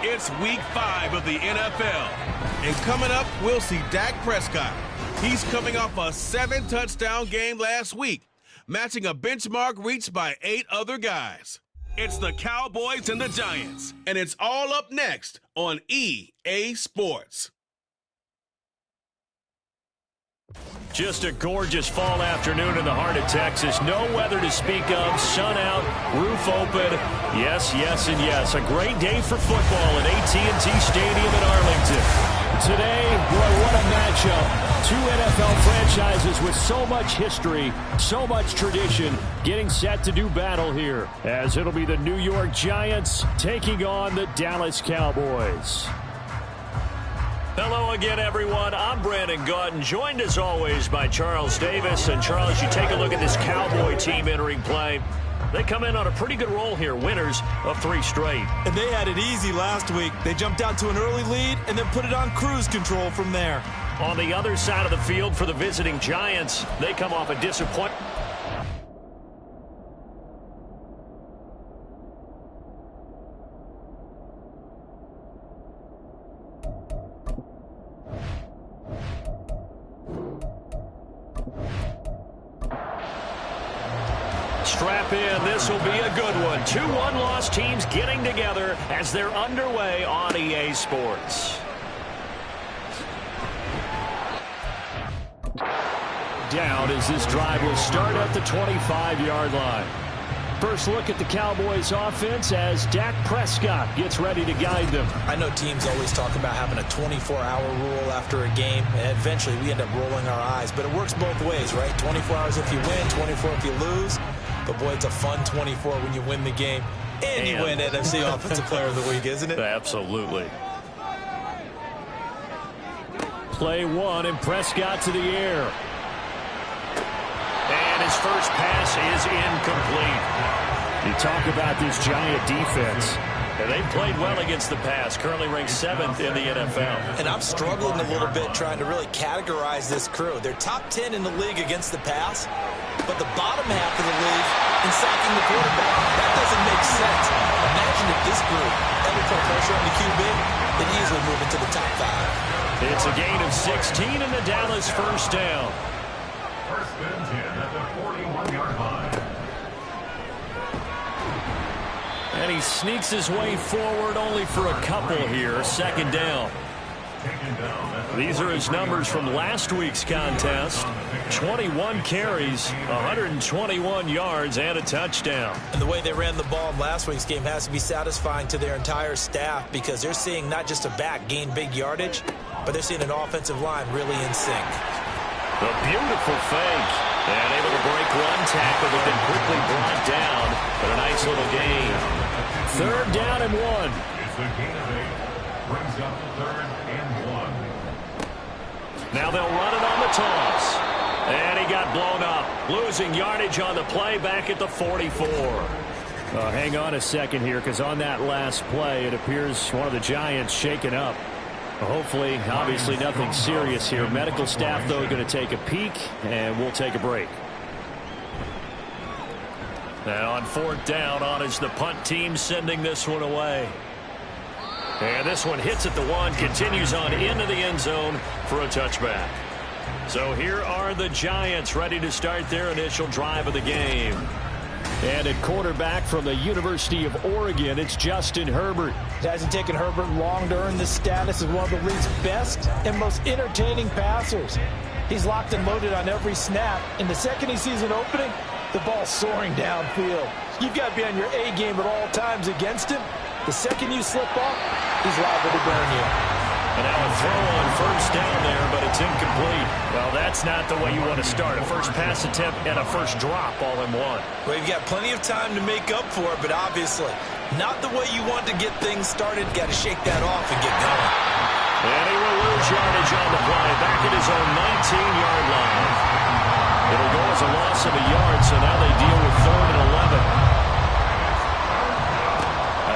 It's week 5 of the NFL. And coming up, we'll see Dak Prescott. He's coming off a 7-touchdown game last week, matching a benchmark reached by 8 other guys. It's the Cowboys and the Giants, and it's all up next on EA Sports. Just a gorgeous fall afternoon in the heart of Texas. No weather to speak of. Sun out, roof open. Yes, yes, and yes. A great day for football at AT&T Stadium in Arlington. Today, boy, what a matchup. Two NFL franchises with so much history, so much tradition, getting set to do battle here, as it'll be the New York Giants taking on the Dallas Cowboys. Hello again, everyone. I'm Brandon Gautin, joined as always by Charles Davis. And Charles, you take a look at this Cowboy team entering play. They come in on a pretty good roll here, winners of 3 straight. And they had it easy last week. They jumped out to an early lead and then put it on cruise control from there. On the other side of the field for the visiting Giants, they come off a disappointment. Strap in. This will be a good one. 2 one-loss teams getting together as they're underway on EA Sports. Down as this drive will start at the 25-yard line. First look at the Cowboys offense as Dak Prescott gets ready to guide them. I know teams always talk about having a 24-hour rule after a game, and eventually we end up rolling our eyes. But it works both ways, right? 24 hours if you win, 24 if you lose. But, boy, it's a fun 24 when you win the game. And you win NFC Offensive Player of the Week, isn't it? Absolutely. Play 1 and Prescott to the air. And his first pass is incomplete. You talk about this Giant defense. And they've played well against the pass, currently ranked 7th in the NFL. And I'm struggling a little bit trying to really categorize this crew. They're top 10 in the league against the pass, but the bottom half of the league in sacking the quarterback. That doesn't make sense. Imagine if this group ever put pressure on the QB, they'd easily move into the top 5. It's a gain of 16 in the Dallas first down. First and 10 at the 41-yard line. And he sneaks his way forward only for a couple here. Second down. These are his numbers from last week's contest. 21 carries, 121 yards, and a touchdown. And the way they ran the ball in last week's game has to be satisfying to their entire staff because they're seeing not just a back gain big yardage, but they're seeing an offensive line really in sync. A beautiful fake. And able to break one tackle, but then quickly brought down. But a nice little gain. Third down and 1. It's a gain of 8. Brings up 3rd and 1. Now they'll run it on the toss. And he got blown up. Losing yardage on the play back at the 44. Hang on a second here, because on that last play, it appears one of the Giants shaken up. Hopefully, obviously nothing serious here. Medical staff, though, going to take a peek, and we'll take a break. Now on 4th down, on is the punt team sending this one away. And this one hits at the 1, continues on into the end zone for a touchback. So here are the Giants ready to start their initial drive of the game. And at quarterback from the University of Oregon, it's Justin Herbert. It hasn't taken Herbert long to earn this status as one of the league's best and most entertaining passers. He's locked and loaded on every snap, and the second he sees an opening, the ball's soaring downfield. You've got to be on your A game at all times against him. The second you slip up, he's liable to burn you. And now a throw on first down there, but it's incomplete. Well, that's not the way you want to start. A first pass attempt and a first drop all in one. Well, you've got plenty of time to make up for it, but obviously not the way you want to get things started. Got to shake that off and get going. And he will lose yardage on the play, back at his own 19-yard line. It'll go as a loss of a yard, so now they deal with 3rd and 11.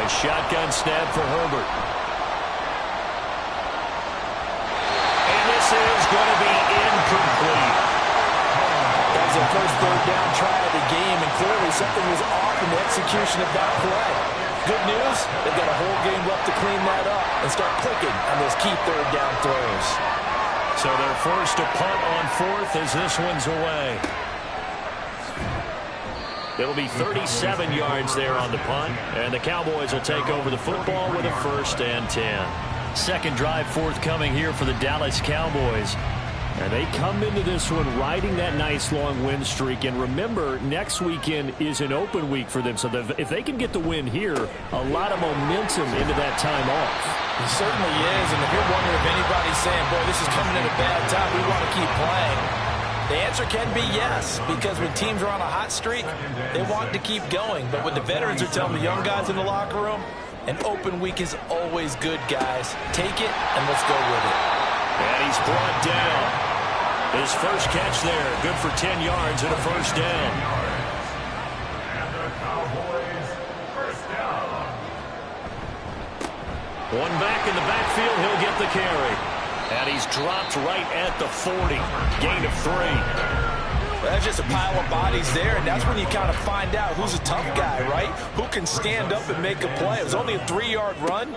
A shotgun snap for Herbert. And this is going to be incomplete. That was their first 3rd down try of the game, and clearly something was off in the execution of that play. Good news, they've got a whole game left to clean that up and start clicking on those key 3rd down throws. So they're forced to punt on 4th as this one's away. It'll be 37 yards there on the punt, and the Cowboys will take over the football with a 1st and 10. Second drive forthcoming here for the Dallas Cowboys. And they come into this one riding that nice long win streak. And remember, next weekend is an open week for them. So if they can get the win here, a lot of momentum into that time off. It certainly is. And if you're wondering if anybody's saying, boy, this is coming at a bad time, we want to keep playing, the answer can be yes. Because when teams are on a hot streak, they want to keep going. But when the veterans are telling the young guys in the locker room, an open week is always good, guys. Take it and let's go with it. And he's brought down. His first catch there, good for 10 yards and a 1st down. And the Cowboys, 1st down. One back in the backfield, he'll get the carry. And he's dropped right at the 40. Gain of 3. Well, that's just a pile of bodies there, and that's when you kind of find out who's a tough guy, right? Who can stand up and make a play. It was only a 3-yard run,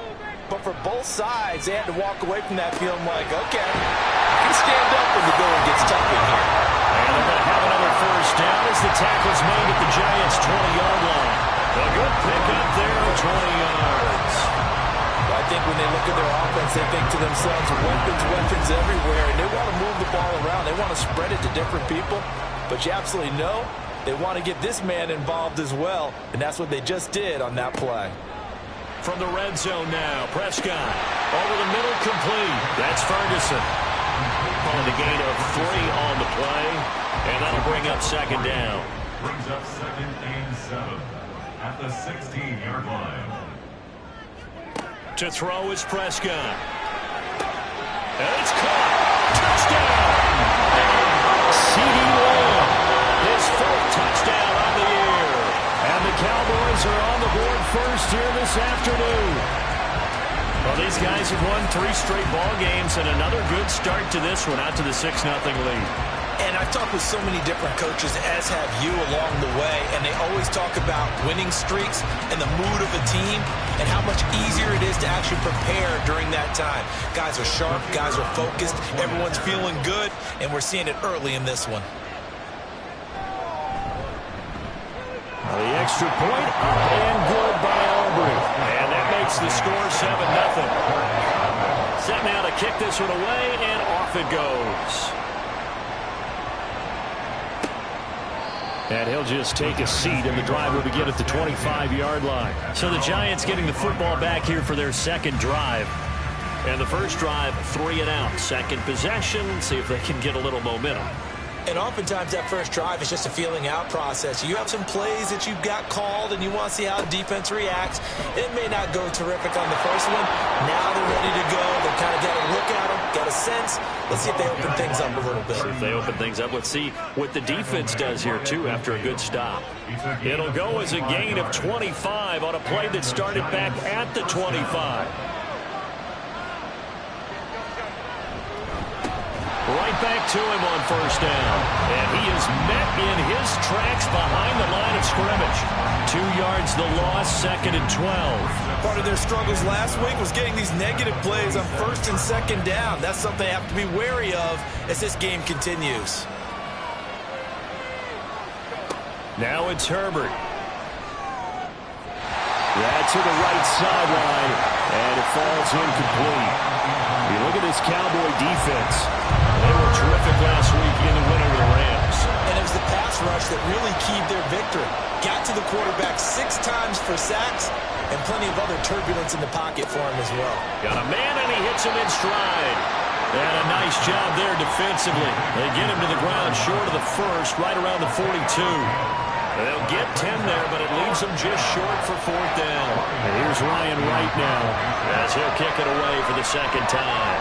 but for both sides, they had to walk away from that feeling like, okay, I can stand up when the going gets tough in here. And they're going to have another 1st down as the tackle's made at the Giants' 20-yard line. A good pickup there, 20 yards. I think when they look at their offense, they think to themselves, weapons everywhere, and they want to move the ball around. They want to spread it to different people, but you absolutely know they want to get this man involved as well, and that's what they just did on that play. From the red zone now, Prescott over the middle, complete. That's Ferguson. Calling the gain of 3 on the play, and that'll bring up 2nd down. Brings up 2nd and 7 at the 16-yard line. To throw is Prescott. And it's caught. Touchdown! C.D. Lamb, his 4th touchdown on the year. And the Cowboys are on the board first here this afternoon. Well, these guys have won 3 straight ball games and another good start to this one, out to the 6-0 lead. And I've talked with so many different coaches, as have you along the way, and they always talk about winning streaks and the mood of a team and how much easier it is to actually prepare during that time. Guys are sharp, guys are focused, everyone's feeling good, and we're seeing it early in this one. The extra point up and good by Aubrey. And that makes the score 7-0. Set now to kick this one away, and off it goes. And he'll just take a seat, and the drive will begin at the 25-yard line. So the Giants getting the football back here for their 2nd drive. And the first drive, 3 and out. Second possession, see if they can get a little momentum. And oftentimes that first drive is just a feeling out process. You have some plays that you've got called and you want to see how the defense reacts. It may not go terrific on the first one. Now they're ready to go. They've kind of got a look at them, got a sense. Let's see if they open things up a little bit. See if they open things up. Let's see what the defense does here, too, after a good stop. It'll go as a gain of 25 on a play that started back at the 25. Right back to him on first down. And he is met in his tracks behind the line of scrimmage. 2 yards the loss, 2nd and 12. Part of their struggles last week was getting these negative plays on 1st and 2nd down. That's something they have to be wary of as this game continues. Now it's Herbert. That's to the right sideline, and it falls incomplete. You look at this Cowboy defense. They were terrific last week in the win over the Rams. And it was the pass rush that really keyed their victory. Got to the quarterback 6 times for sacks, and plenty of other turbulence in the pocket for him as well. Got a man, and he hits him in stride. They had a nice job there defensively. They get him to the ground short of the first, right around the 42. They'll get 10 there, but it leaves them just short for 4th down. And here's Ryan Wright now, as he'll kick it away for the second time.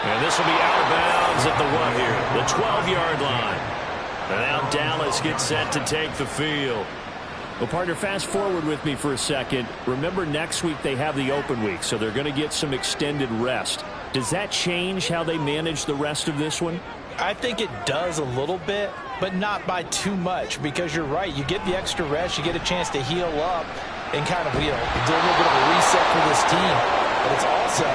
And this will be out of bounds at the what here? The 12-yard line. And now Dallas gets set to take the field. Well, partner, fast forward with me for a second. Remember, next week they have the open week, so they're going to get some extended rest. Does that change how they manage the rest of this one? I think it does a little bit, but not by too much, because you're right. You get the extra rest. You get a chance to heal up and kind of, do a little bit of a reset for this team. But it's also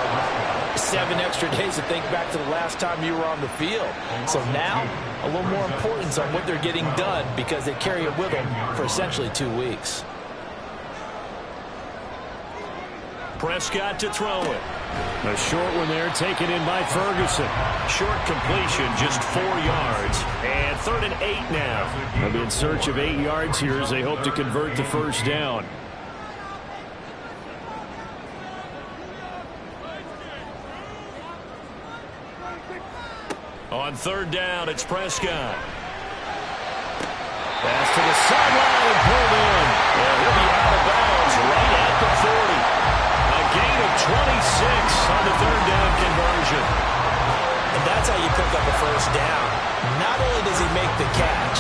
7 extra days to think back to the last time you were on the field. So now, a little more importance on what they're getting done, because they carry it with them for essentially 2 weeks. Prescott to throw it. A short one there taken in by Ferguson. Short completion, just 4 yards. And 3rd and 8 now. They'll be in search of 8 yards here as they hope to convert the first down. On 3rd down, it's Prescott. Pass to the sideline and pulled in. And he'll be out of bounds right at the 40. A gain of 26 on the 3rd down conversion. And that's how you pick up a first down. Not only does he make the catch,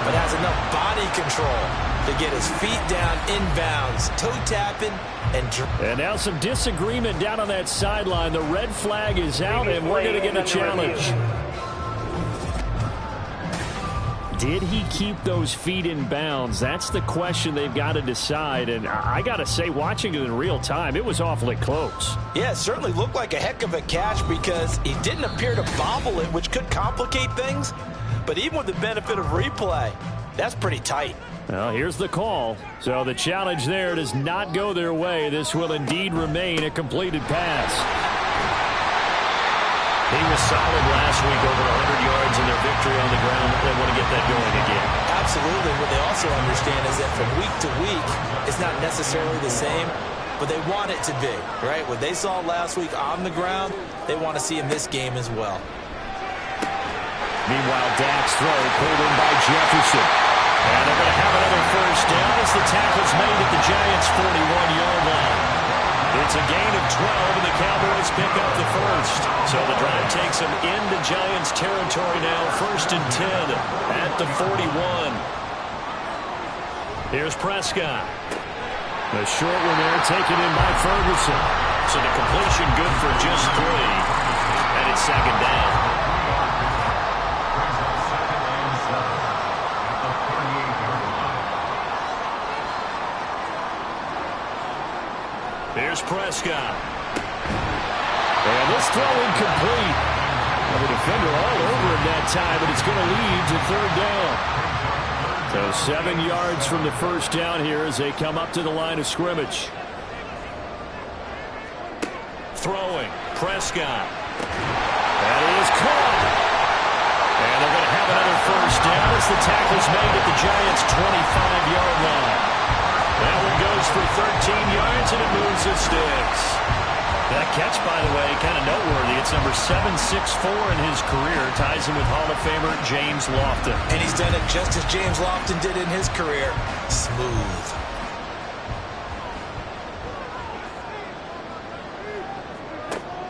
but has enough body control to get his feet down inbounds, toe tapping, and now some disagreement down on that sideline. The red flag is out, and we're going to get a challenge. Did he keep those feet in bounds? That's the question they've got to decide. And I got to say, watching it in real time, it was awfully close. Yeah, it certainly looked like a heck of a catch, because he didn't appear to bobble it, which could complicate things. But even with the benefit of replay, that's pretty tight. Well, here's the call. So the challenge there does not go their way. This will indeed remain a completed pass. He was solid last week, over 100 yards in their victory on the ground. They want to get that going again. Absolutely. What they also understand is that from week to week, it's not necessarily the same, but they want it to be, right? What they saw last week on the ground, they want to see in this game as well. Meanwhile, Dak's throw pulled in by Jefferson. And they're going to have another first down as the tackle's made at the Giants' 41-yard line. It's a gain of 12, and the Cowboys pick up the first. So the drive takes them into Giants territory now, 1st and 10 at the 41. Here's Prescott. A short one there taken in by Ferguson. So the completion good for just 3. And it's 2nd down. Here's Prescott. And this throw incomplete. Well, the defender all over him that time, but it's going to lead to 3rd down. So 7 yards from the first down here as they come up to the line of scrimmage. Throwing. Prescott. That is caught. And they're going to have another first down as the tackle's made at the Giants' 25-yard line. That one goes for 13 yards, and it moves the sticks. That catch, by the way, kind of noteworthy. It's number 764 in his career. Ties him with Hall of Famer James Lofton. And he's done it just as James Lofton did in his career. Smooth.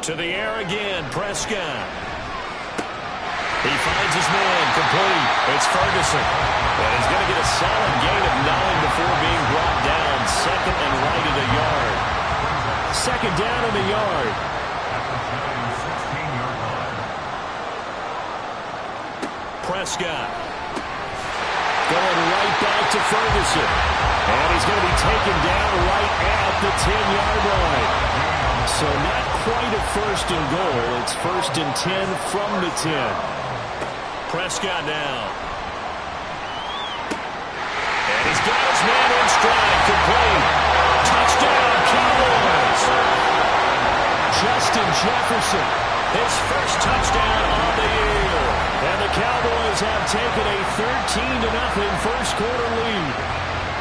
To the air again, Prescott. He finds his man, complete. It's Ferguson. And he's going to get a solid gain of 9 before being brought down. 2nd and right at a yard. 2nd down in the yard. Prescott. Going right back to Ferguson. And he's going to be taken down right at the 10-yard line. So not quite a 1st and goal. It's 1st and 10 from the 10. Prescott now. got his man in stride. Complete. Touchdown, Cowboys. Justin Jefferson, his first touchdown on the year. And the Cowboys have taken a 13-0 first quarter lead.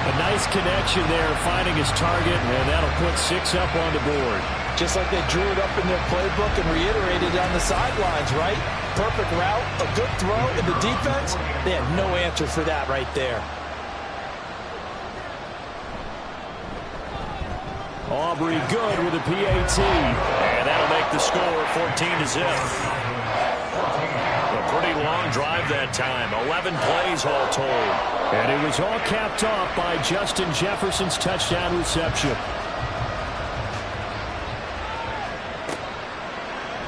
A nice connection there, finding his target, and that'll put 6 up on the board. Just like they drew it up in their playbook and reiterated on the sidelines, right? Perfect route, a good throw, and the defense, they had no answer for that right there. Aubrey good with a PAT, and that'll make the score 14-0. A pretty long drive that time, 11 plays all told. And it was all capped off by Justin Jefferson's touchdown reception.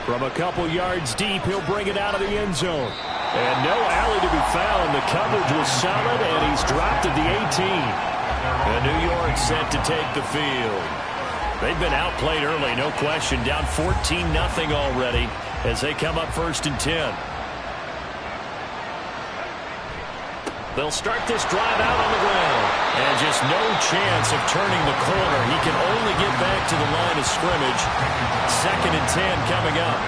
From a couple yards deep, he'll bring it out of the end zone. And no alley to be found. The coverage was solid, and he's dropped at the 18. And New York set to take the field. They've been outplayed early, no question. Down 14-0 already as they come up 1st and 10. They'll start this drive out on the ground. And just no chance of turning the corner. He can only get back to the line of scrimmage. 2nd and 10 coming up.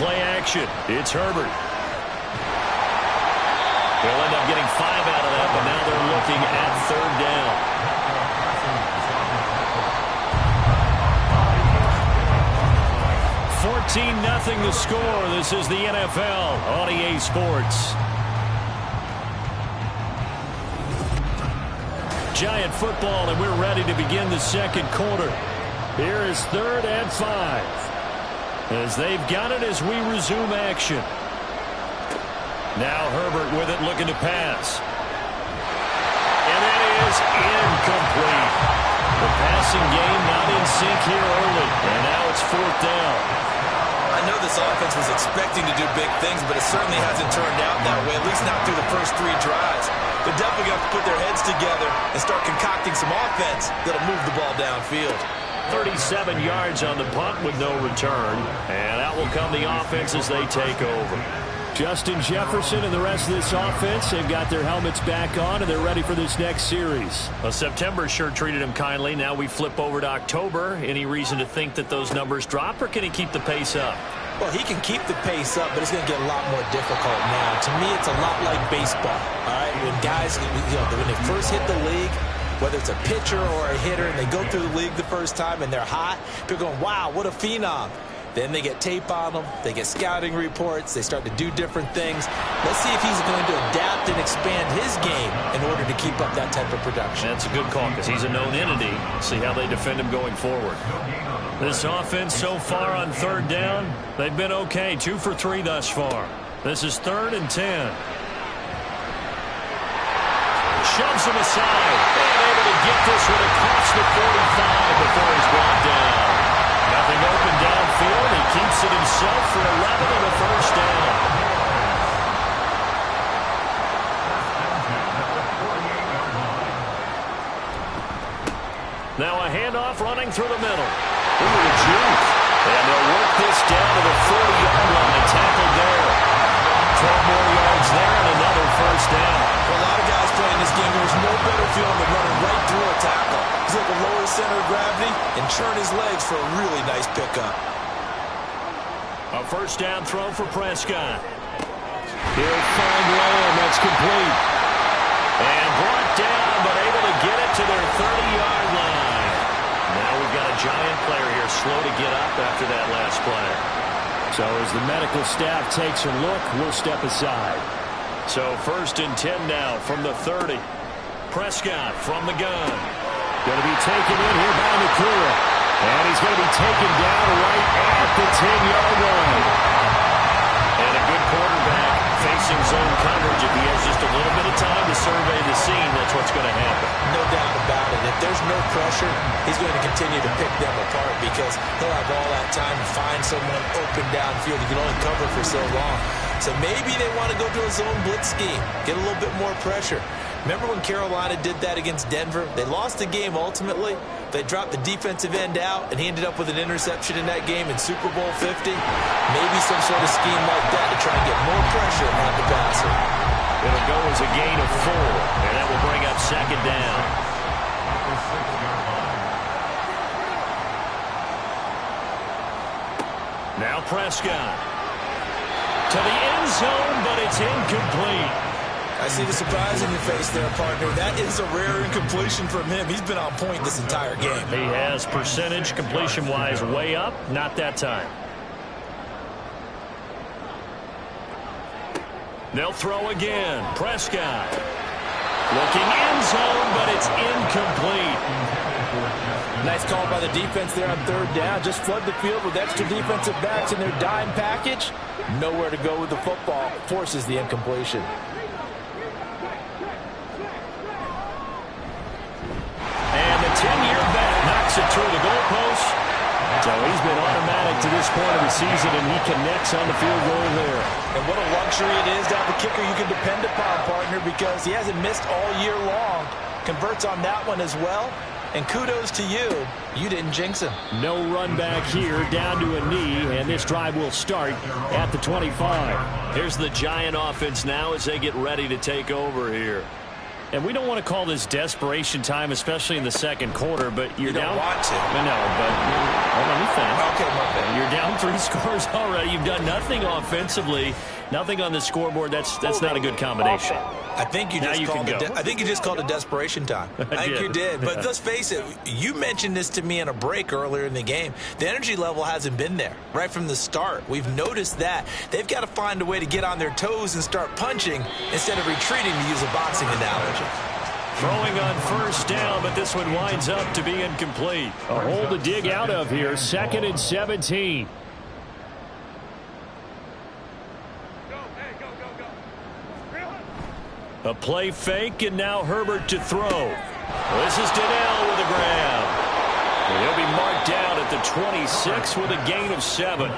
Play action. It's Herbert. They'll end up getting 5 out of that, but now they're looking at 3rd down. 14-0 the score. This is the NFL on EA Sports. Giant football, and we're ready to begin the second quarter. Here is 3rd and 5. As they've got it as we resume action. Now Herbert with it, looking to pass. And that is incomplete. The passing game not in sync here early. And now it's 4th down. I know this offense was expecting to do big things, but it certainly hasn't turned out that way, at least not through the first 3 drives. They're definitely going to have to put their heads together and start concocting some offense that'll move the ball downfield. 37 yards on the punt with no return. And out will come the offense as they take over. Justin Jefferson and the rest of this offense, they've got their helmets back on, and they're ready for this next series. Well, September sure treated him kindly. Now we flip over to October. Any reason to think that those numbers drop, or can he keep the pace up? Well, he can keep the pace up, but it's going to get a lot more difficult now. To me, it's a lot like baseball. All right, when guys, when they first hit the league, whether it's a pitcher or a hitter, and they go through the league the first time and they're hot, people are going, wow, what a phenom. Then they get tape on them. They get scouting reports. They start to do different things. Let's see if he's going to adapt and expand his game in order to keep up that type of production. That's a good call because he's a known entity. See how they defend him going forward. This offense so far on 3rd down, they've been okay. 2 for 3 thus far. This is 3rd and 10. Shoves him aside. And able to get this one across the 45 before he's brought down. Nothing open downfield. He keeps it himself for 11 and a 1st down. Now a handoff running through the middle. Ooh, the juke. And they'll work this down to the 40-yard line. Tackled there. 12 more yards there and another 1st down. For a lot of guys playing this game, there's no better feeling than running right through a tackle. He's able to lower his center of gravity and churn his legs for a really nice pickup. A 1st down throw for Prescott. He'll find Lamb. That's complete. And brought down, but able to get it to their 30-yard line. Now we've got a giant player here, slow to get up after that last play. So as the medical staff takes a look, we'll step aside. So 1st and 10 now from the 30. Prescott from the gun. Going to be taken in here by McClure. And he's going to be taken down right at the 10-yard line. And a good quarterback facing zone coverage. If he has just a little bit of time to survey the scene, that's what's going to happen. No doubt about it. If there's no pressure, he's going to continue to pick them apart because he'll have all that time to find someone open downfield. He can only cover for so long. So maybe they want to go to a zone blitz scheme, get a little bit more pressure. Remember when Carolina did that against Denver? They lost the game ultimately. They dropped the defensive end out, and he ended up with an interception in that game in Super Bowl 50. Maybe some sort of scheme like that to try and get more pressure on the passer. It'll go as a gain of 4, and that will bring up second down. Now Prescott to the end zone, but it's incomplete. I see the surprise in your face there, partner. That is a rare incompletion from him. He's been on point this entire game. He has percentage completion-wise way up. Not that time. They'll throw again. Prescott looking end zone, but it's incomplete. Nice call by the defense there on third down. Just flood the field with extra defensive backs in their dime package. Nowhere to go with the football. Forces the incompletion. And the 10-year bet knocks it through the goalpost. So he's been automatic to this point of the season, and he connects on the field goal there. And what a luxury it is to have a kicker you can depend upon, partner, because he hasn't missed all year long. Converts on that one as well. And kudos to you. You didn't jinx him. No run back here, down to a knee, and this drive will start at the 25. Here's the Giant offense now as they get ready to take over here. And we don't want to call this desperation time, especially in the second quarter, but you're down. You don't want to. No, but well, let me finish. Okay, my bad. You're down 3 scores already. You've done nothing offensively, nothing on the scoreboard. That's not a good combination. I think you just called it desperation time. I think you did. But let's face it, you mentioned this to me in a break earlier in the game. The energy level hasn't been there right from the start. We've noticed that. They've got to find a way to get on their toes and start punching instead of retreating, to use a boxing analogy. Throwing on first down, but this one winds up to be incomplete. A hole to dig out of here. 2nd and 17. A play fake, and now Herbert to throw. This is Donnell with a grab. And he'll be marked down at the 26 with a gain of 7.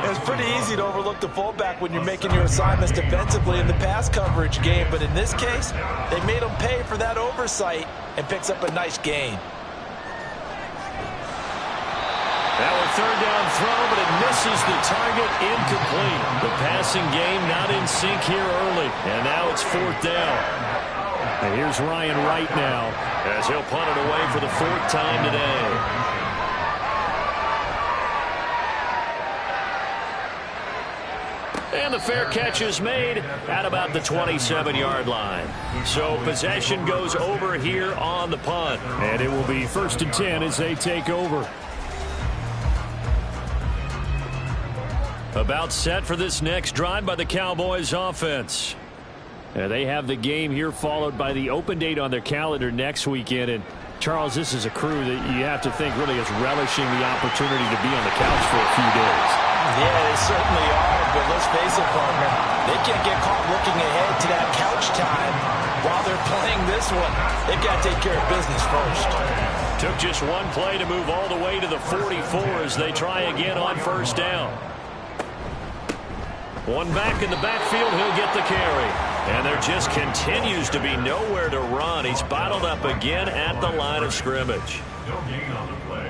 It's pretty easy to overlook the fullback when you're making your assignments defensively in the pass coverage game, but in this case, they made him pay for that oversight and picks up a nice gain. Now a third down throw, but it misses the target, incomplete. The passing game not in sync here early, and now it's 4th down. And here's Ryan Wright now as he'll punt it away for the 4th time today. And the fair catch is made at about the 27-yard line. So possession goes over here on the punt. And it will be 1st and 10 as they take over. About set for this next drive by the Cowboys offense. They have the game here followed by the open date on their calendar next weekend. And Charles, this is a crew that you have to think really is relishing the opportunity to be on the couch for a few days. Yeah, they certainly are, but let's face it, partner. They can't get caught looking ahead to that couch time while they're playing this one. They've got to take care of business first. Took just one play to move all the way to the 44 as they try again on first down. One back in the backfield, he'll get the carry. And there just continues to be nowhere to run. He's bottled up again at the line of scrimmage.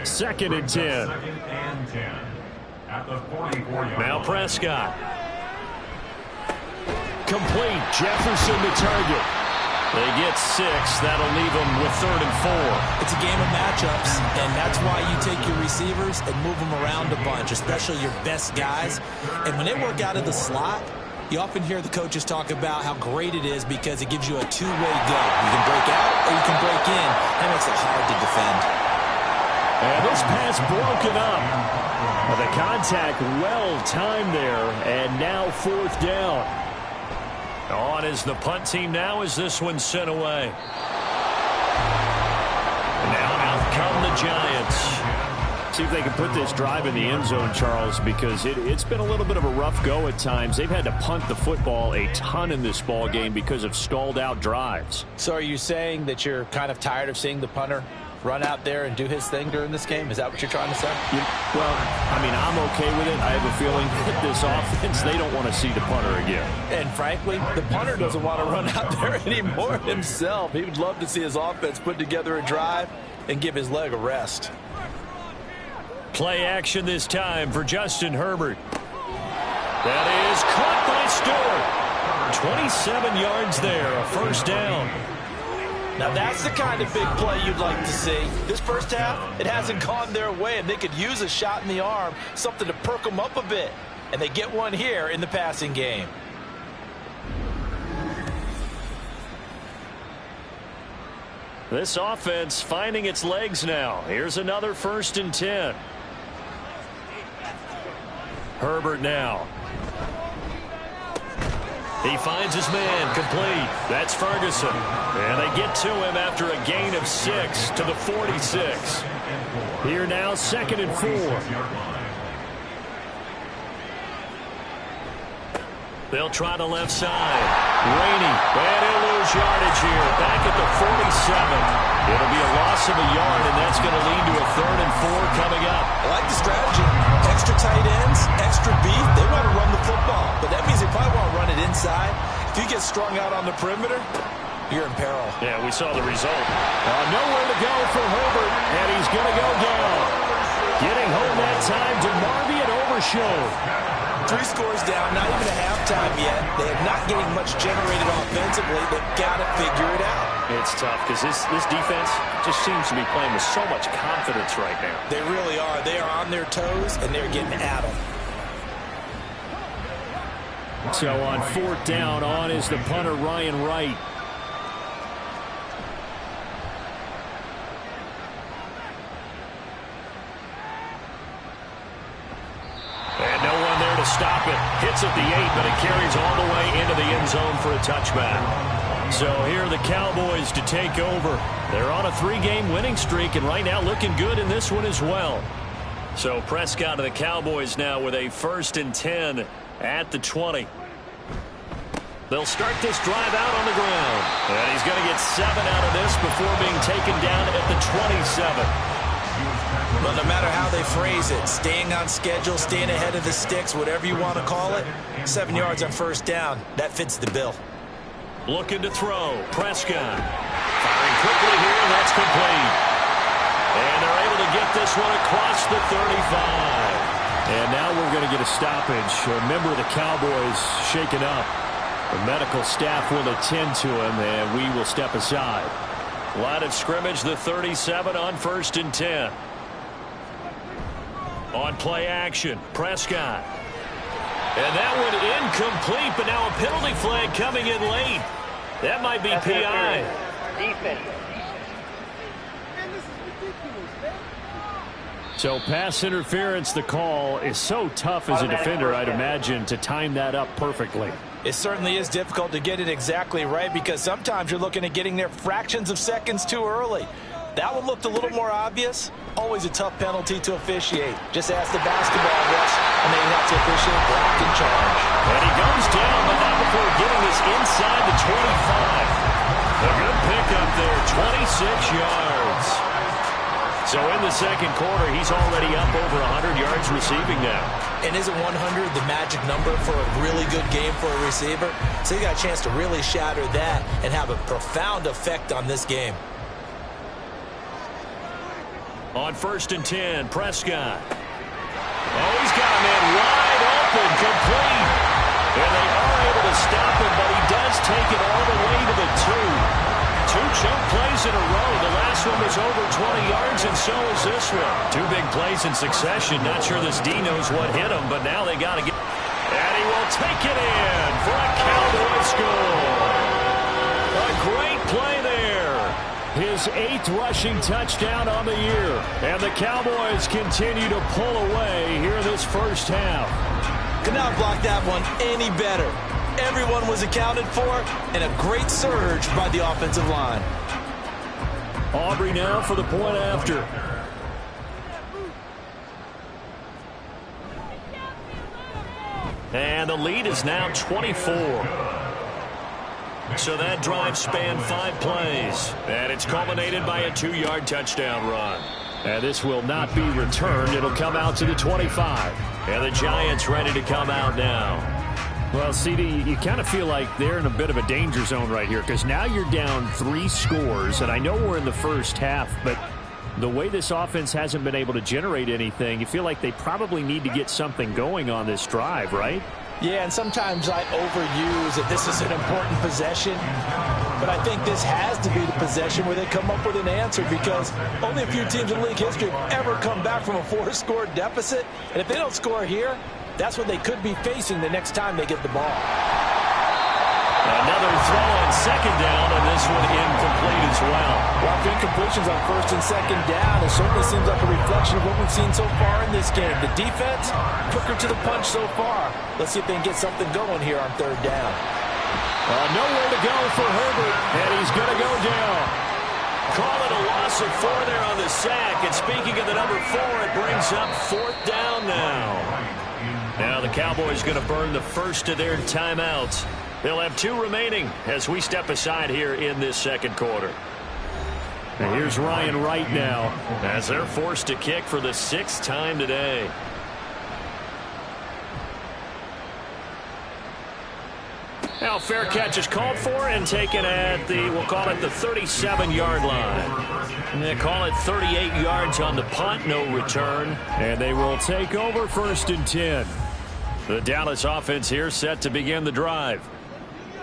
2nd and 10. Now Prescott. Complete. Jefferson to target. They get 6. That'll leave them with 3rd and 4. It's a game of matchups, and that's why you take your receivers and move them around a bunch, especially your best guys. And when they work out of the slot, you often hear the coaches talk about how great it is because it gives you a two-way go. You can break out or you can break in. That makes it hard to defend. And this pass broken up. The contact well timed there, and now 4th down. On is the punt team now as this one's sent away. Now out come the Giants. See if they can put this drive in the end zone, Charles, because it's been a little bit of a rough go at times. They've had to punt the football a ton in this ball game because of stalled out drives. So are you saying that you're kind of tired of seeing the punter run out there and do his thing during this game? Is that what you're trying to say? Well, I mean, I'm okay with it. I have a feeling that this offense, they don't want to see the punter again. And frankly, the punter doesn't want to run out there anymore himself. He would love to see his offense put together a drive and give his leg a rest. Play action this time for Justin Herbert. That is caught by Stewart. 27 yards there, a first down. Now that's the kind of big play you'd like to see. This first half, it hasn't gone their way, and they could use a shot in the arm, something to perk them up a bit. And they get one here in the passing game. This offense finding its legs now. Here's another 1st and 10. Herbert now. He finds his man complete. That's Ferguson. And they get to him after a gain of 6 to the 46. Here now, 2nd and 4. They'll try the left side. Rainey, and he'll lose yardage here. Back at the 47. It'll be a loss of a yard, and that's going to lead to a 3rd and 4 coming up. I like the strategy. Extra tight ends, extra beef. They want to run the football, but that means they probably want to run it inside. If you get strung out on the perimeter, you're in peril. Yeah, we saw the result. Nowhere to go for Herbert, and he's going to go down. Getting home that time to Marby and Overshow. 3 scores down, not even a halftime yet. They are not getting much generated offensively. They've got to figure it out. It's tough because this defense just seems to be playing with so much confidence right now. They really are. They are on their toes, and they're getting at them. So on 4th down, on is the punter, Ryan Wright. And no one there to stop it. Hits at the 8, but it carries all the way into the end zone for a touchback. So here are the Cowboys to take over. They're on a 3-game winning streak, and right now looking good in this one as well. So Prescott of the Cowboys now with a 1st and 10 at the 20. They'll start this drive out on the ground. And he's going to get 7 out of this before being taken down at the 27. Well, no matter how they phrase it, staying on schedule, staying ahead of the sticks, whatever you want to call it, 7 yards on 1st down, that fits the bill. Looking to throw. Prescott. Firing quickly here, and that's complete. And they're able to get this one across the 35. And now we're going to get a stoppage. A member of the Cowboys shaken up. The medical staff will attend to him, and we will step aside. Line of scrimmage, the 37 on 1st and 10. On play action, Prescott. And that one incomplete, but now a penalty flag coming in late. That might be PI. Defense. So pass interference, the call is so tough as a defender, I'd imagine, to time that up perfectly. It certainly is difficult to get it exactly right because sometimes you're looking at getting there fractions of seconds too early. That one looked a little more obvious. Always a tough penalty to officiate. Just ask the basketball refs, and they have to officiate block and charge. And he goes down, but not before getting this inside the 25. A good pickup there, 26 yards. So in the 2nd quarter, he's already up over 100 yards receiving now. And isn't 100 the magic number for a really good game for a receiver? So he got a chance to really shatter that and have a profound effect on this game. On 1st and 10, Prescott. Oh, he's got a man wide open, complete. And they are able to stop him, but he does take it all the way to the 2. 2 chunk plays in a row. The last one was over 20 yards, and so is this one. 2 big plays in succession. Not sure this D knows what hit him, but now they got to get. And he will take it in for a Cowboy score. A great play there. His 8th rushing touchdown on the year. And the Cowboys continue to pull away here in this first half. Could not block that one any better. Everyone was accounted for, and a great surge by the offensive line. Aubrey now for the point after. And the lead is now 24. So that drive spanned 5 plays, and it's culminated by a 2-yard touchdown run. And this will not be returned. It'll come out to the 25. And the Giants ready to come out now. Well, CD, you kind of feel like they're in a bit of a danger zone right here because now you're down 3 scores, and I know we're in the first half, but the way this offense hasn't been able to generate anything, you feel like they probably need to get something going on this drive, right? Yeah, and sometimes I overuse that this is an important possession, but I think this has to be the possession where they come up with an answer because only a few teams in league history have ever come back from a 4-score deficit, and if they don't score here, that's what they could be facing the next time they get the ball. Another throw on second down, and this one incomplete as well. Well, if incompletions on first and second down, it certainly seems like a reflection of what we've seen so far in this game. The defense, quicker to the punch so far. Let's see if they can get something going here on third down. Nowhere to go for Herbert, and he's going to go down. Call it a loss of 4 there on the sack, and speaking of the number 4, it brings up 4th down now. Now the Cowboys going to burn the first of their timeouts. They'll have 2 remaining as we step aside here in this second quarter. And here's Ryan Wright now as they're forced to kick for the 6th time today. Now fair catch is called for and taken at the, we'll call it the 37-yard line. And they call it 38 yards on the punt, no return. And they will take over 1st and 10. The Dallas offense here set to begin the drive.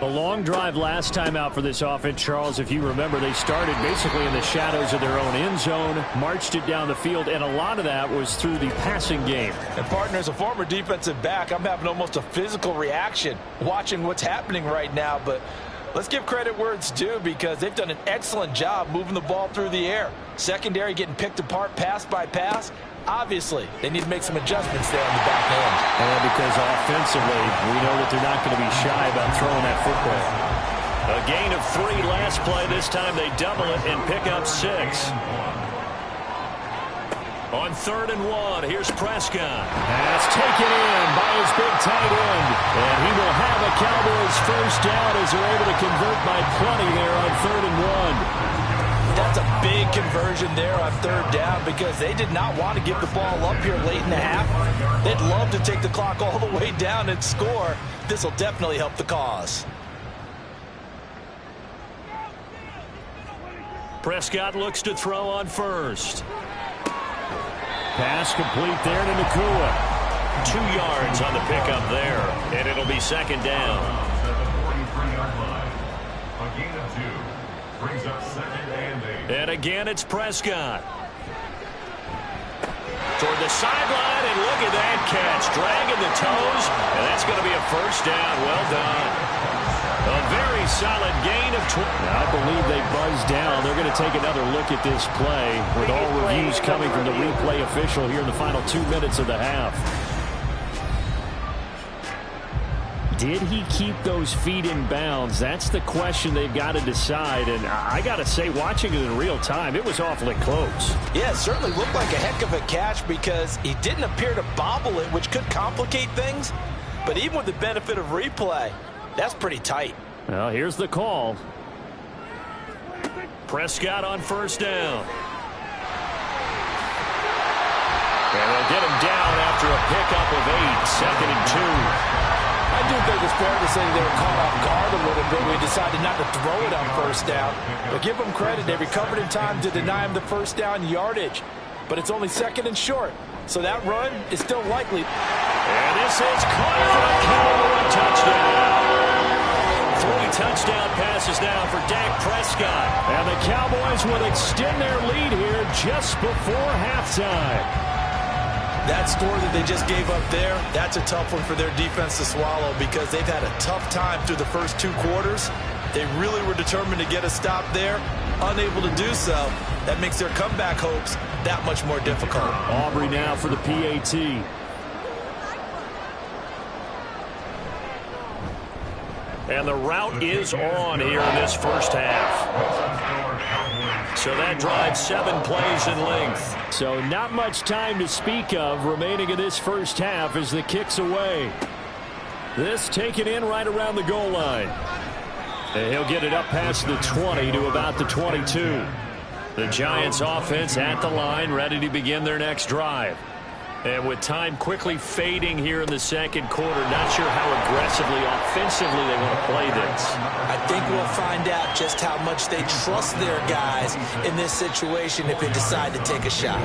A long drive last time out for this offense, Charles. If you remember, they started basically in the shadows of their own end zone, marched it down the field, and a lot of that was through the passing game. And, partner, as a former defensive back, I'm having almost a physical reaction watching what's happening right now. But let's give credit where it's due because they've done an excellent job moving the ball through the air. Secondary getting picked apart pass by pass. Obviously, they need to make some adjustments there on the back end. And because offensively, we know that they're not going to be shy about throwing that football. A gain of 3 last play. This time they double it and pick up 6. On 3rd and 1, here's Prescott. That's taken in by his big tight end. And he will have a Cowboys first down as they're able to convert by plenty there on 3rd and 1. That's a big conversion there on 3rd down because they did not want to give the ball up here late in the half. They'd love to take the clock all the way down and score. This will definitely help the cause. Prescott looks to throw on 1st. Pass complete there to Nakua. 2 yards on the pickup there, and it'll be 2nd down. A gain of 2 brings up 2nd and 8. And again, it's Prescott. Toward the sideline, and look at that catch. Dragging the toes, and that's going to be a first down. Well done. A very solid gain of 20. I believe they buzzed down. They're going to take another look at this play with all reviews coming from the replay official here in the final 2 minutes of the half. Did he keep those feet in bounds? That's the question they've got to decide. And I got to say, watching it in real time, it was awfully close. Yeah, it certainly looked like a heck of a catch because he didn't appear to bobble it, which could complicate things. But even with the benefit of replay, that's pretty tight. Well, here's the call. Prescott on 1st down. And they'll get him down after a pickup of 8, 2nd and 2. I do think it's fair to say they were caught off guard a little bit. We decided not to throw it on 1st down. But give them credit. They recovered in time to deny him the 1st down yardage. But it's only 2nd and short. So that run is still likely. And this is caught for a Cowboy touchdown. 3 touchdown passes now for Dak Prescott. And the Cowboys will extend their lead here just before halftime. That score that they just gave up there, that's a tough one for their defense to swallow because they've had a tough time through the first 2 quarters. They really were determined to get a stop there, unable to do so. That makes their comeback hopes that much more difficult. Aubrey now for the PAT. And the route is on here in this first half. So that drives 7 plays in length. So not much time to speak of remaining in this first half as the kick's away. This taken in right around the goal line. And he'll get it up past the 20 to about the 22. The Giants offense at the line, ready to begin their next drive. And with time quickly fading here in the second quarter, not sure how aggressively, offensively they want to play this. I think we'll find out just how much they trust their guys in this situation if they decide to take a shot.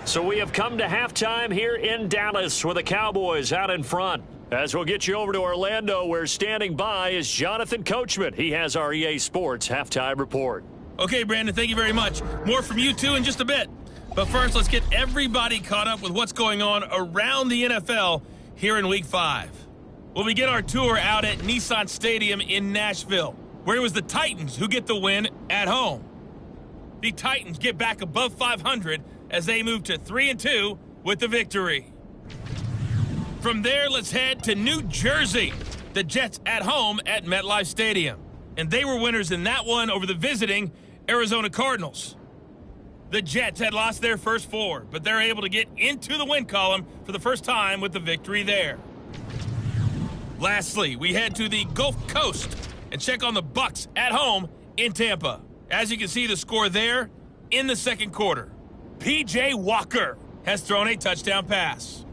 So we have come to halftime here in Dallas with the Cowboys out in front. As we'll get you over to Orlando, where standing by is Jonathan Coachman. He has our EA Sports halftime report. Okay, Brandon, thank you very much. More from you two in just a bit. But first, let's get everybody caught up with what's going on around the NFL here in Week 5. We'll begin our tour out at Nissan Stadium in Nashville, where it was the Titans who get the win at home. The Titans get back above 500 as they move to 3-2 with the victory. From there, let's head to New Jersey. The Jets at home at MetLife Stadium. And they were winners in that one over the visiting Arizona Cardinals. The Jets had lost their first 4, but they're able to get into the win column for the first time with the victory there. Lastly, we head to the Gulf Coast and check on the Bucs at home in Tampa. As you can see the score there in the second quarter. P.J. Walker has thrown a touchdown pass.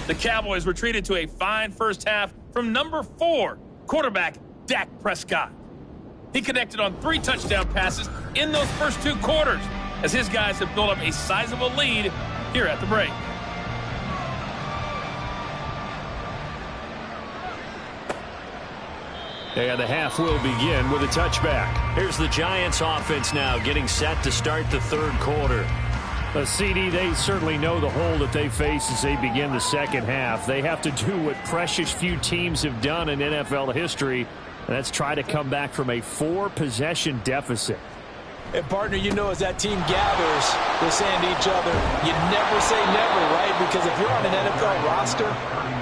The Cowboys retreated to a fine first half from number 4, quarterback Dak Prescott. He connected on 3 touchdown passes in those first 2 quarters, as his guys have built up a sizable lead here at the break. And the half will begin with a touchback. Here's the Giants offense now getting set to start the third quarter. A CD, they certainly know the hole that they face as they begin the second half. They have to do what precious few teams have done in NFL history. That's try to come back from a 4-possession deficit. And, partner, you know, as that team gathers, they're saying to each other, you never say never, right? Because if you're on an NFL roster,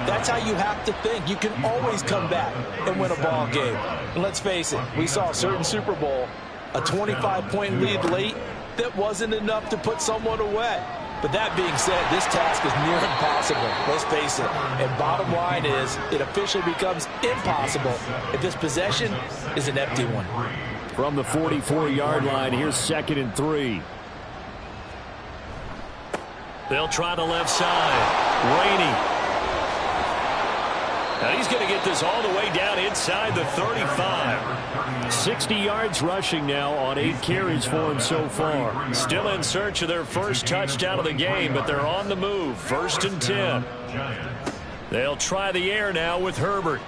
that's how you have to think. You can always come back and win a ball game. And let's face it, we saw a certain Super Bowl, a 25-point lead late, that wasn't enough to put someone away. But that being said, this task is near impossible. Let's face it. And bottom line is, it officially becomes impossible if this possession is an empty one. From the 44-yard line, here's 2nd and 3. They'll try the left side. Rainey. Now he's going to get this all the way down inside the 35. 60 yards rushing now on 8 carries for him so far. Still in search of their first touchdown of the game, but they're on the move. 1st and 10. They'll try the air now with Herbert.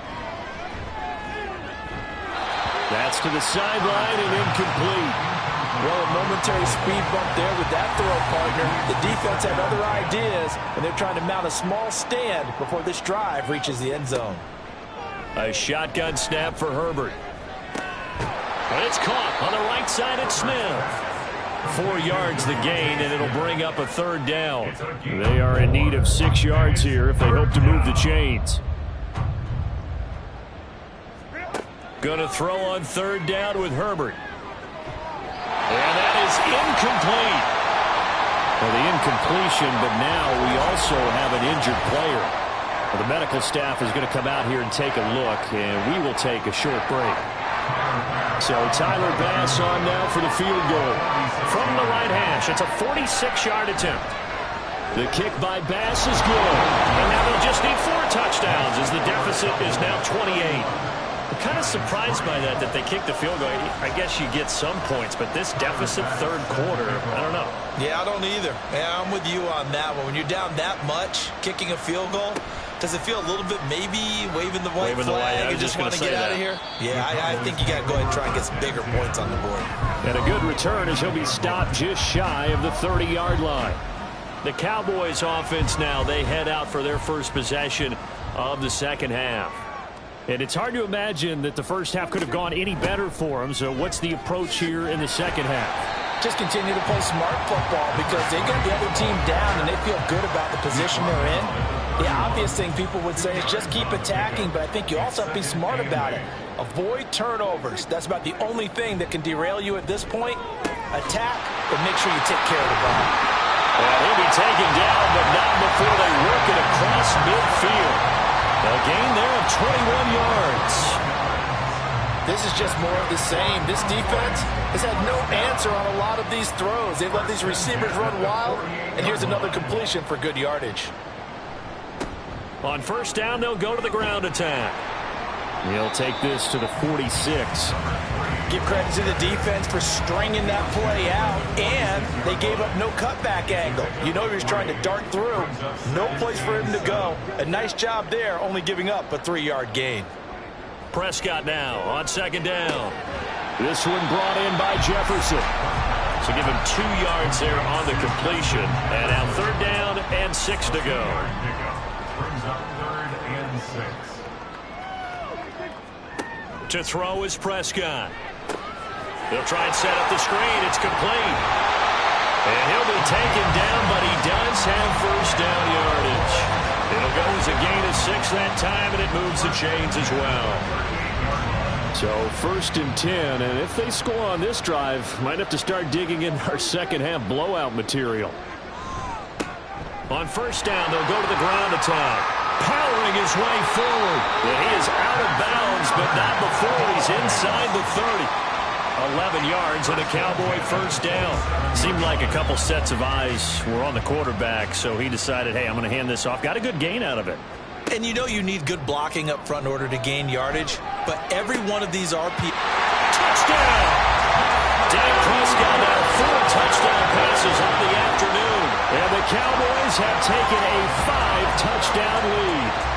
That's to the sideline and incomplete. Well, a momentary speed bump there with that throw, partner. The defense had other ideas, and they're trying to mount a small stand before this drive reaches the end zone. A shotgun snap for Herbert. But it's caught on the right side at Smith. 4 yards the gain, and it'll bring up a 3rd down. They are in need of 6 yards here if they hope to move the chains. Going to throw on 3rd down with Herbert. And that is incomplete. Well, the incompletion, but now we also have an injured player. Well, the medical staff is going to come out here and take a look, and we will take a short break. So Tyler Bass on now for the field goal. From the right hash, it's a 46-yard attempt. The kick by Bass is good. And now they'll just need 4 touchdowns as the deficit is now 28. I'm kind of surprised by that they kicked the field goal. I guess you get some points, but this deficit 3rd quarter, I don't know. Yeah, I don't either. Yeah, I'm with you on that one. When you're down that much, kicking a field goal, does it feel a little bit maybe waving the white flag and just want to get out of here? Yeah, I think you got to go ahead and try and get some bigger points on the board. And a good return as he'll be stopped just shy of the 30-yard line. The Cowboys offense now, they head out for their first possession of the second half. And it's hard to imagine that the first half could have gone any better for them. So what's the approach here in the second half? Just continue to play smart football because they got the other team down and they feel good about the position they're in. The obvious thing people would say is just keep attacking, but I think you also have to be smart about it. Avoid turnovers. That's about the only thing that can derail you at this point. Attack, but make sure you take care of the ball. Well, he'll be taken down, but not before they work it across midfield. A gain there of 21 yards. This is just more of the same. This defense has had no answer on a lot of these throws. They've let these receivers run wild, and here's another completion for good yardage. On first down, they'll go to the ground attack. He'll take this to the 46. Give credit to the defense for stringing that play out, and they gave up no cutback angle. You know he was trying to dart through. No place for him to go. A nice job there, only giving up a 3-yard gain. Prescott now on second down. This one brought in by Jefferson. So give him 2 yards there on the completion. And now third down and 6 to go. Brings up 3rd and 6. To throw is Prescott. He'll try and set up the screen. It's complete. And he'll be taken down, but he does have first down yardage. It'll go as a gain of 6 that time, and it moves the chains as well. So 1st and 10, and if they score on this drive, might have to start digging in our second half blowout material. On first down, they'll go to the ground attack. Powering his way forward. And he is out of bounds, but not before he's inside the 30. 11 yards and a Cowboy first down. Seemed like a couple sets of eyes were on the quarterback, so he decided, hey, I'm going to hand this off. Got a good gain out of it. And you know you need good blocking up front in order to gain yardage, but every one of these RP... Touchdown! Dak Prescott now 4 touchdown passes on the afternoon. And the Cowboys have taken a 5-touchdown lead.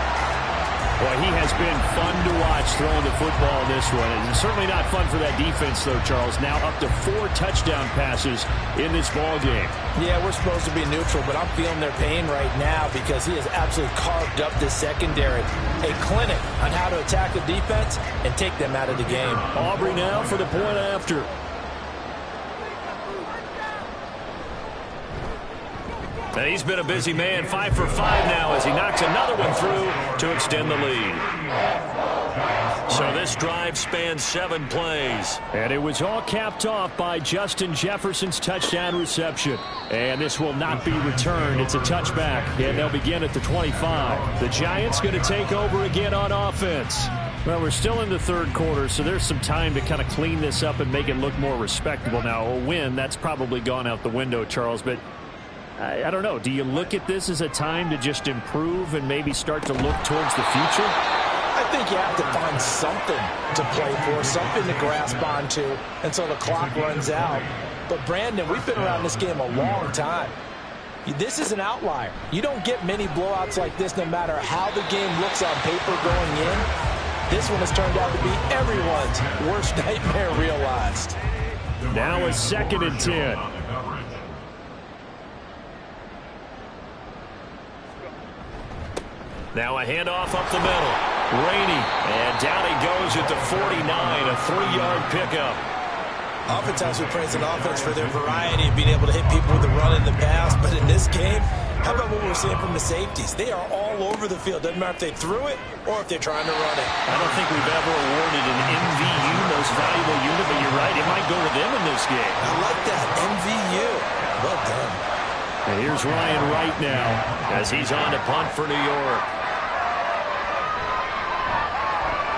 Boy, he has been fun to watch throwing the football in this one. It's certainly not fun for that defense, though, Charles. Now up to 4 touchdown passes in this ball game. Yeah, we're supposed to be neutral, but I'm feeling their pain right now because he has absolutely carved up this secondary. A clinic on how to attack the defense and take them out of the game. Aubrey now for the point after. And he's been a busy man, 5 for 5 now as he knocks another one through to extend the lead. So this drive spans 7 plays. And it was all capped off by Justin Jefferson's touchdown reception. And this will not be returned. It's a touchback, and they'll begin at the 25. The Giants going to take over again on offense. Well, we're still in the third quarter, so there's some time to kind of clean this up and make it look more respectable. Now, a win, that's probably gone out the window, Charles, but I don't know. Do you look at this as a time to just improve and maybe start to look towards the future? I think you have to find something to play for, something to grasp onto until the clock runs out. But, Brandon, we've been around this game a long time. This is an outlier. You don't get many blowouts like this no matter how the game looks on paper going in. This one has turned out to be everyone's worst nightmare realized. Now a 2nd and 10. Now a handoff up the middle. Rainey. And down he goes at the 49. A 3-yard pickup. Oftentimes we praise an offense for their variety of being able to hit people with the run in the pass. But in this game, how about what we're seeing from the safeties? They are all over the field. Doesn't matter if they threw it or if they're trying to run it. I don't think we've ever awarded an MVU, most valuable unit, but you're right. It might go to them in this game. I like that. MVU. Well done. And here's Ryan Wright now as he's on to punt for New York.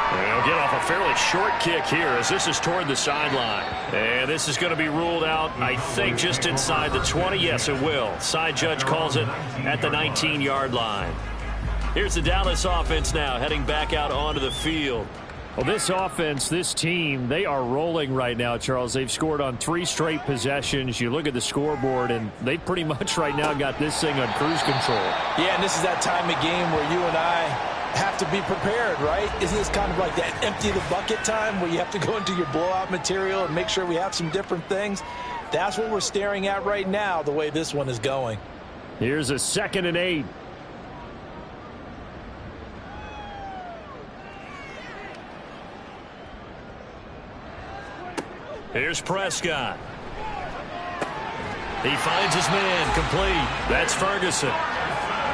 They'll get off a fairly short kick here as this is toward the sideline. And this is going to be ruled out, I think, just inside the 20. Yes, it will. Side judge calls it at the 19-yard line. Here's the Dallas offense now heading back out onto the field. Well, this offense, this team, they are rolling right now, Charles. They've scored on 3 straight possessions. You look at the scoreboard, and they pretty much right now got this thing on cruise control. Yeah, and this is that time of game where you and I have to be prepared, right? Isn't this kind of like that empty the bucket time where you have to go into your blowout material and make sure we have some different things? That's what we're staring at right now, the way this one is going. Here's a 2nd and 8. Here's Prescott. He finds his man complete. That's Ferguson.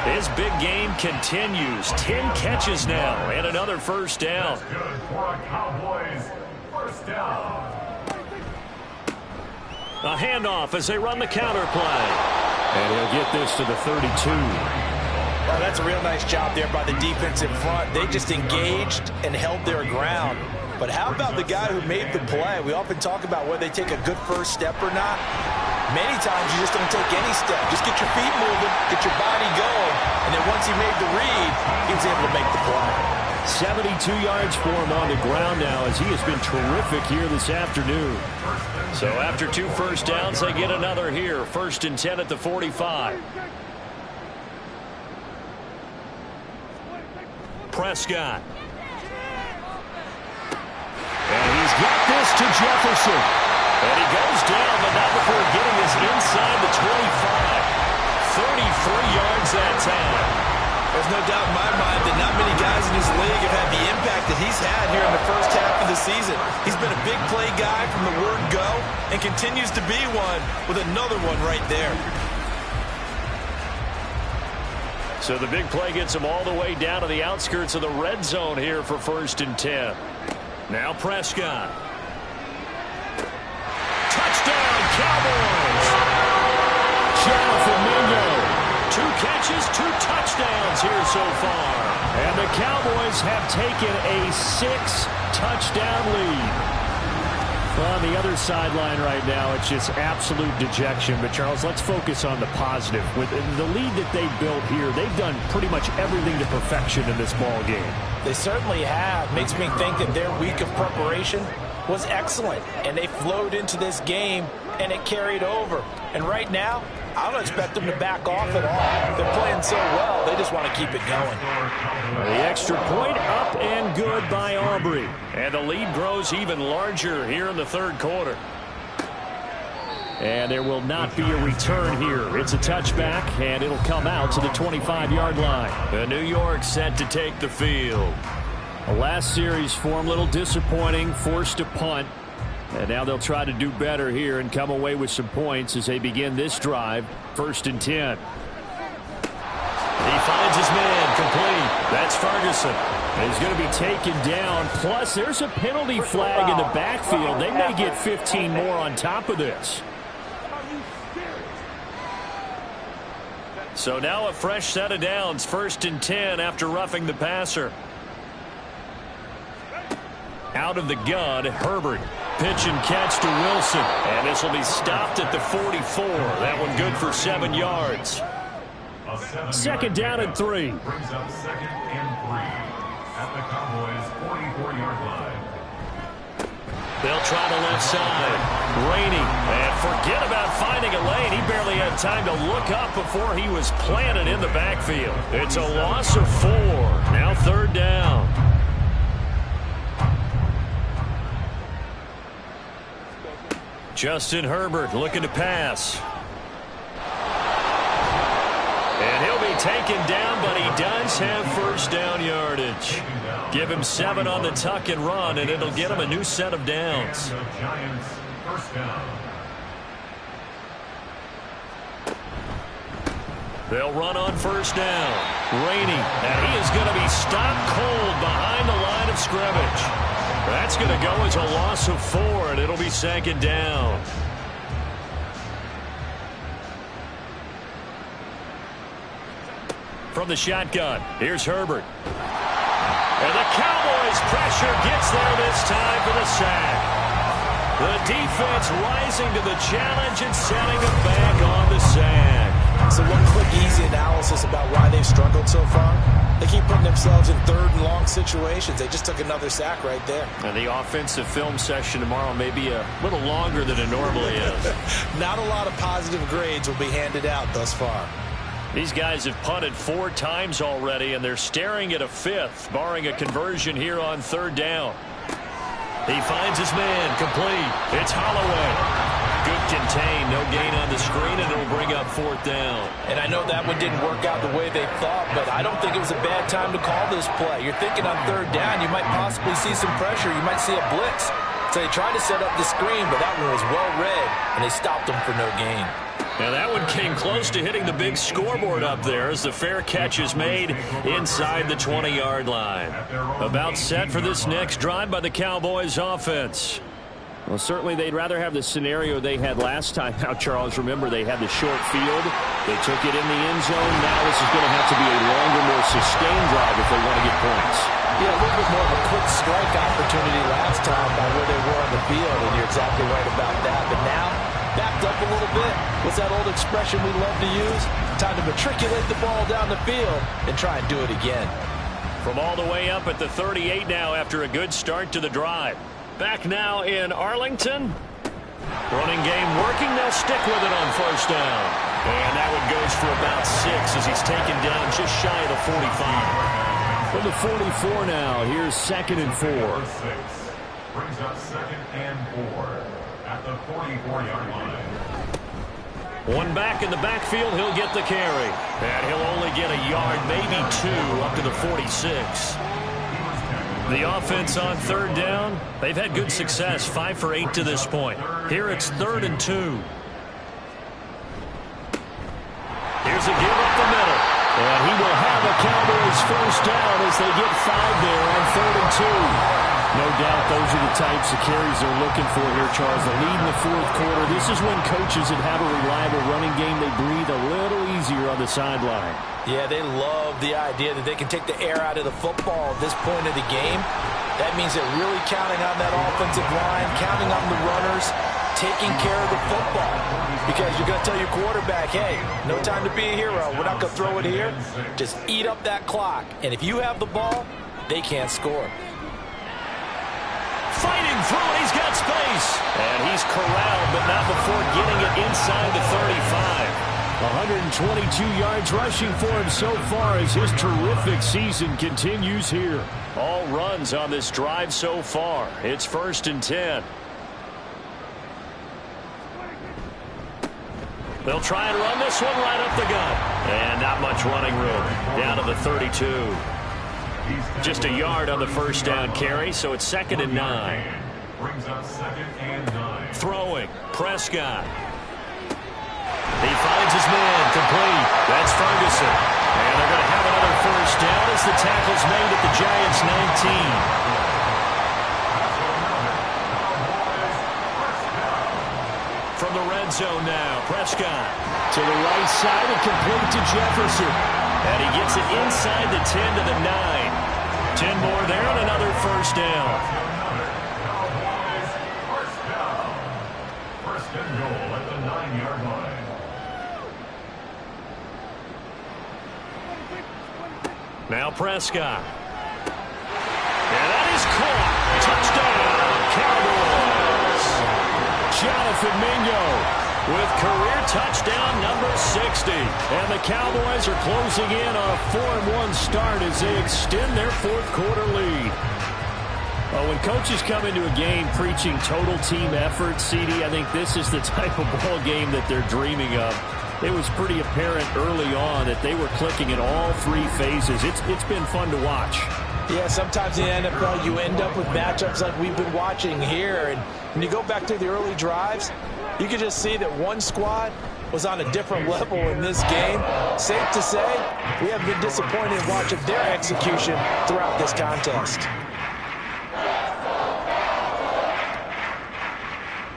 His big game continues. 10 catches now and another first down. That's good for a Cowboys first down. A handoff as they run the counter play. And he'll get this to the 32. Well, that's a real nice job there by the defense in front. They just engaged and held their ground. But how about the guy who made the play? We often talk about whether they take a good first step or not. Many times you just don't take any step. Just get your feet moving, get your body going, and then once he made the read, he was able to make the play. 72 yards for him on the ground now as he has been terrific here this afternoon. So after 2 first downs, they get another here. 1st and 10 at the 45. Prescott. And he's got this to Jefferson. And he goes down, but not before getting us inside the 25. 33 yards that time. There's no doubt in my mind that not many guys in this league have had the impact that he's had here in the first half of the season. He's been a big play guy from the word go and continues to be one with another one right there. So the big play gets him all the way down to the outskirts of the red zone here for 1st and 10. Now Prescott. Touchdown, Cowboys! Jonathan Mingo. 2 catches, 2 touchdowns here so far. And the Cowboys have taken a 6-touchdown lead. Well, on the other sideline right now, it's just absolute dejection. But, Charles, let's focus on the positive. With the lead that they built here, they've done pretty much everything to perfection in this ball game. They certainly have. Makes me think that their week of preparation was excellent. And they flowed into this game, and it carried over. And right now, I don't expect them to back off at all. They're playing so well, they just want to keep it going. The extra point up and good by Aubrey. And the lead grows even larger here in the 3rd quarter. And there will not be a return here. It's a touchback, and it'll come out to the 25-yard line. The New York set to take the field. The last series for them, a little disappointing, forced a punt. And now they'll try to do better here and come away with some points as they begin this drive. 1st and 10. He finds his man complete. That's Ferguson. He's going to be taken down. Plus, there's a penalty flag in the backfield. They may get 15 more on top of this. So now a fresh set of downs. 1st and 10 after roughing the passer. Out of the gun, Herbert. Pitch and catch to Wilson. And this will be stopped at the 44. That one good for 7 yards. 2nd down and 3. Brings up 2nd and 3 at the Cowboys' 44-yard line. They'll try the left side. Rainey. And forget about finding a lane. He barely had time to look up before he was planted in the backfield. It's a loss of 4. Now 3rd down. Justin Herbert looking to pass. And he'll be taken down, but he does have 1st down yardage. Give him 7 on the tuck and run, and it'll get him a new set of downs. Giants, 1st down. They'll run on 1st down. Rainey, and he is going to be stopped cold behind the line of scrimmage. That's going to go as a loss of 4, and it'll be 2nd down. From the shotgun, here's Herbert. And the Cowboys' pressure gets there this time for the sack. The defense rising to the challenge and setting them back on the sack. So one quick, easy analysis about why they've struggled so far. They keep putting themselves in 3rd and long situations. They just took another sack right there. And the offensive film session tomorrow may be a little longer than it normally is. Not a lot of positive grades will be handed out thus far. These guys have punted 4 times already, and they're staring at a 5th, barring a conversion here on 3rd down. He finds his man complete. It's Holloway. Good contain, no gain on the screen, and it'll bring up 4th down. And I know that one didn't work out the way they thought, but I don't think it was a bad time to call this play. You're thinking on 3rd down, you might possibly see some pressure. You might see a blitz. So they tried to set up the screen, but that one was well read, and they stopped them for no gain. Now that one came close to hitting the big scoreboard up there as the fair catch is made inside the 20-yard line. About set for this next drive by the Cowboys offense. Well, certainly they'd rather have the scenario they had last time out, Charles. Remember, they had the short field. They took it in the end zone. Now this is going to have to be a longer, more sustained drive if they want to get points. Yeah, a little bit more of a quick strike opportunity last time by where they were on the field, and you're exactly right about that. But now, backed up a little bit. What's that old expression we love to use? Time to matriculate the ball down the field and try and do it again. From all the way up at the 38 now after a good start to the drive. Back now in Arlington. Running game working. They'll stick with it on first down. And that one goes for about 6 as he's taken down just shy of the 45. From the 44 now, here's 2nd and 4. Brings up 2nd and 4 at the 44-yard line. One back in the backfield, he'll get the carry. And he'll only get a yard, maybe 2, up to the 46. The offense on 3rd down, they've had good success, 5 for 8 to this point. Here it's 3rd and 2. Here's a give up the middle. And he will have a Cowboys first down as they get 5 there on 3rd and 2. No doubt those are the types of carries they're looking for here, Charles. The lead in the 4th quarter. This is when coaches that have a reliable running game, they breathe a little easier on the sideline. Yeah, they love the idea that they can take the air out of the football at this point of the game. That means they're really counting on that offensive line, counting on the runners, taking care of the football. Because you're going to tell your quarterback, hey, no time to be a hero. We're not going to throw it here. Just eat up that clock. And if you have the ball, they can't score. Fighting through it, he's got space. And he's corralled, but not before getting it inside the 35. 122 yards rushing for him so far as his terrific season continues here. All runs on this drive so far. It's 1st and 10. They'll try and run this one right up the gut. And not much running room. Down to the 32. Just a yard on the first down carry, so it's 2nd and 9. Brings up 2nd and 9. Throwing, Prescott. He finds his man, complete. That's Ferguson. And they're going to have another first down as the tackle's made at the Giants' 19. From the red zone now, Prescott. To the right side and complete to Jefferson. And he gets it inside the 10 to the 9. 10 more there and another first down. First and goal at the 9-yard line. Now Prescott. And that is caught. Touchdown, Cowboys. Jonathan Mingo with career touchdown number 60. And the Cowboys are closing in on a 4-1 start as they extend their 4th quarter lead. Well, when coaches come into a game preaching total team effort, CD, I think this is the type of ball game that they're dreaming of. It was pretty apparent early on that they were clicking in all 3 phases. It's been fun to watch. Yeah, sometimes in the NFL you end up with matchups like we've been watching here. And when you go back to the early drives, you can just see that one squad was on a different level in this game. Safe to say, we have been disappointed in watching their execution throughout this contest.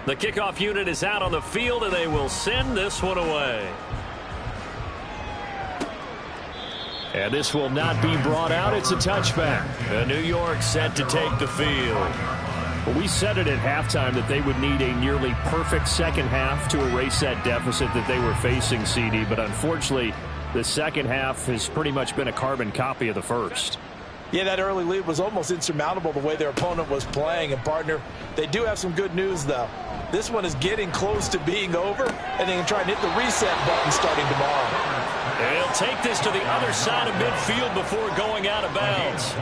The kickoff unit is out on the field, and they will send this one away. And this will not be brought out. It's a touchback. New York set to take the field. Well, we said it at halftime that they would need a nearly perfect second half to erase that deficit that they were facing, CD. But unfortunately, the second half has pretty much been a carbon copy of the first. Yeah, that early lead was almost insurmountable the way their opponent was playing. And, partner, they do have some good news, though. This one is getting close to being over, and they can try and hit the reset button starting tomorrow. And he'll take this to the other side of midfield before going out of bounds.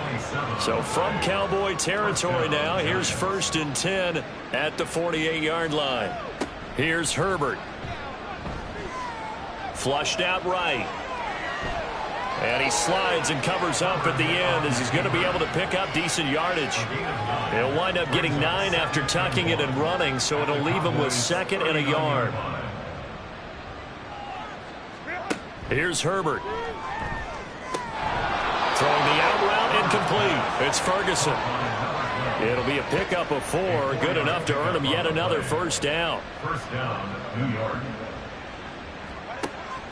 So from Cowboy territory now, here's 1st and 10 at the 48-yard line. Here's Herbert. Flushed out right. And he slides and covers up at the end as he's going to be able to pick up decent yardage. He'll wind up getting 9 after tucking it and running, so it'll leave him with 2nd and a yard. Here's Herbert. Throwing the out route incomplete. It's Ferguson. It'll be a pickup of 4, good enough to earn him yet another first down. First down, New York.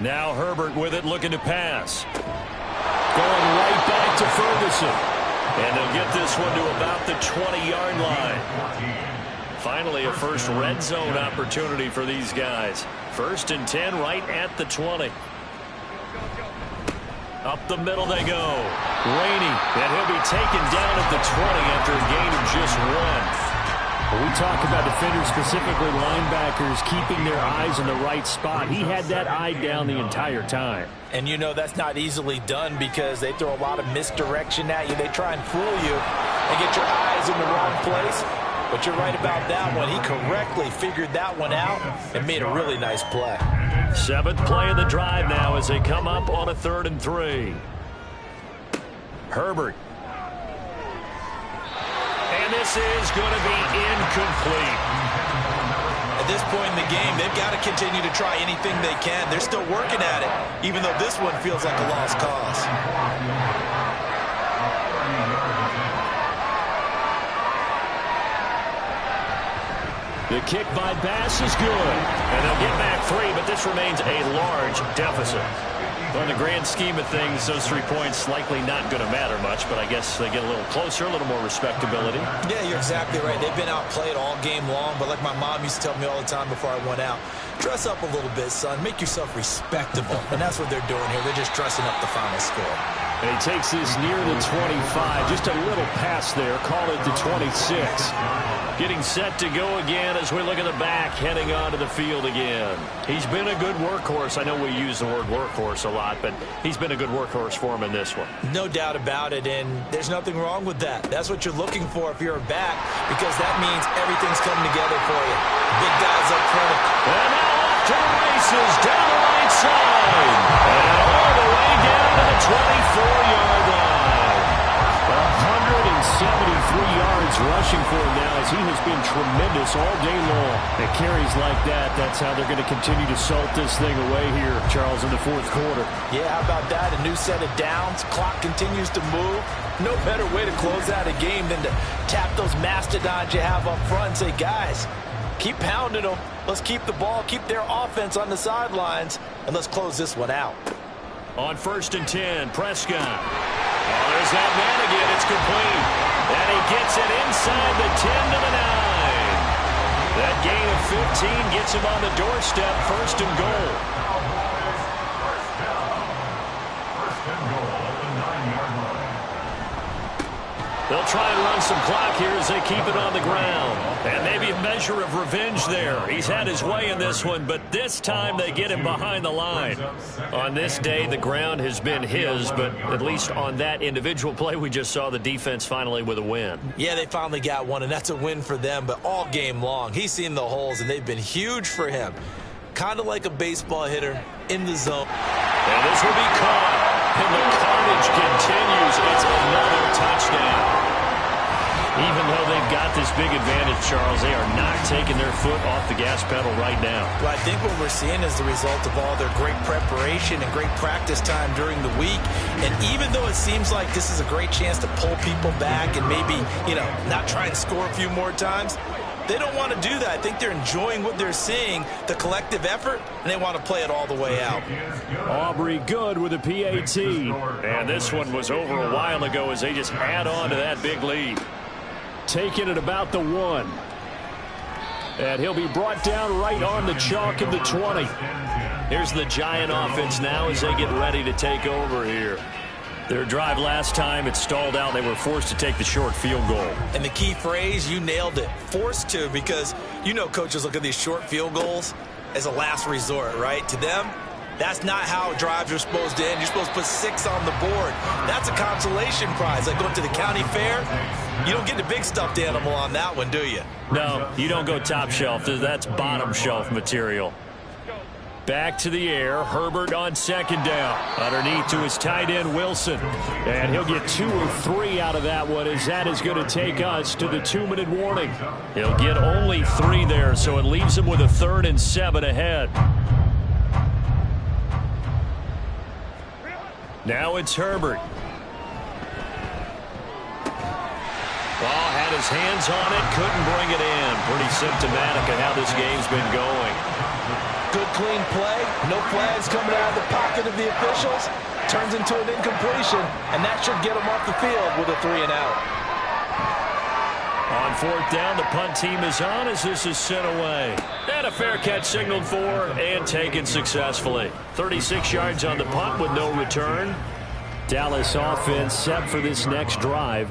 Now Herbert with it, looking to pass. Going right back to Ferguson. And they'll get this one to about the 20-yard line. Finally, a first red zone opportunity for these guys. 1st and 10 right at the 20. Up the middle they go. Rainey, and he'll be taken down at the 20 after a gain of just 1. We talk about defenders, specifically linebackers, keeping their eyes in the right spot. He had that eye down the entire time. And you know that's not easily done because they throw a lot of misdirection at you. They try and fool you and get your eyes in the wrong place. But you're right about that one. He correctly figured that one out and made a really nice play. 7th play of the drive now as they come up on a 3rd and 3. Herbert. And this is going to be incomplete. At this point in the game, they've got to continue to try anything they can. They're still working at it, even though this one feels like a lost cause. The kick by Bass is good. And they'll get back 3, but this remains a large deficit. Well, in the grand scheme of things, those 3 points likely not going to matter much, but I guess they get a little closer, a little more respectability. Yeah, you're exactly right. They've been outplayed all game long, but like my mom used to tell me all the time before I went out, dress up a little bit, son. Make yourself respectable. And that's what they're doing here. They're just dressing up the final score. And he takes this near the 25. Just a little pass there. Call it the 26. Getting set to go again as we look at the back, heading onto the field again. He's been a good workhorse. I know we use the word workhorse a lot, but he's been a good workhorse for him in this one. No doubt about it, and there's nothing wrong with that. That's what you're looking for if you're a back, because that means everything's coming together for you. Big guys up front. And now off to the races, down the right side. And all the way down to the 24-yard line. 173 yards rushing for him now as he has been tremendous all day long. At carries like that, that's how they're going to continue to salt this thing away here, Charles, in the 4th quarter. Yeah, how about that? A new set of downs. Clock continues to move. No better way to close out a game than to tap those mastodons you have up front and say, guys, keep pounding them. Let's keep the ball, keep their offense on the sidelines, and let's close this one out. On 1st and 10, Prescott. Oh, there's that man again. It's complete. And he gets it inside the 10 to the 9. That gain of 15 gets him on the doorstep, 1st and goal. First and goal at the 9-yard line. They'll try and run some clock here as they keep it on the ground. And maybe a measure of revenge there. He's had his way in this one, but this time they get him behind the line. On this day, the ground has been his, but at least on that individual play, we just saw the defense finally with a win. Yeah, they finally got one, and that's a win for them, but all game long, he's seen the holes, and they've been huge for him. Kind of like a baseball hitter in the zone. And this will be caught, and the carnage continues. It's another touchdown. Even though they've got this big advantage, Charles, they are not taking their foot off the gas pedal right now. Well, I think what we're seeing is the result of all their great preparation and great practice time during the week. And even though it seems like this is a great chance to pull people back and maybe, not try and score a few more times, they don't want to do that. I think they're enjoying what they're seeing, the collective effort, and they want to play it all the way out. Aubrey good with a PAT. And this one was over a while ago as they just add on to that big lead. Taking it about the 1. And he'll be brought down right on the chalk of the 20. Here's the Giant offense now as they get ready to take over here. Their drive last time, it stalled out. They were forced to take the short field goal. And the key phrase, you nailed it, forced to, because coaches look at these short field goals as a last resort, right? To them, that's not how drives are supposed to end. You're supposed to put 6 on the board. That's a consolation prize. Like going to the county fair, you don't get the big stuffed animal on that one, do you? No, you don't go top shelf. That's bottom shelf material. Back to the air. Herbert on 2nd down. Underneath to his tight end, Wilson. And he'll get 2 or 3 out of that one, as that is going to take us to the 2-minute warning. He'll get only 3 there, so it leaves him with a 3rd and 7 ahead. Now it's Herbert. Oh, had his hands on it, couldn't bring it in. Pretty symptomatic of how this game's been going. Good, clean play. No flags coming out of the pocket of the officials. Turns into an incompletion, and that should get them off the field with a 3-and-out. On fourth down, the punt team is on as this is sent away. And a fair catch signaled for and taken successfully. 36 yards on the punt with no return. Dallas offense set for this next drive.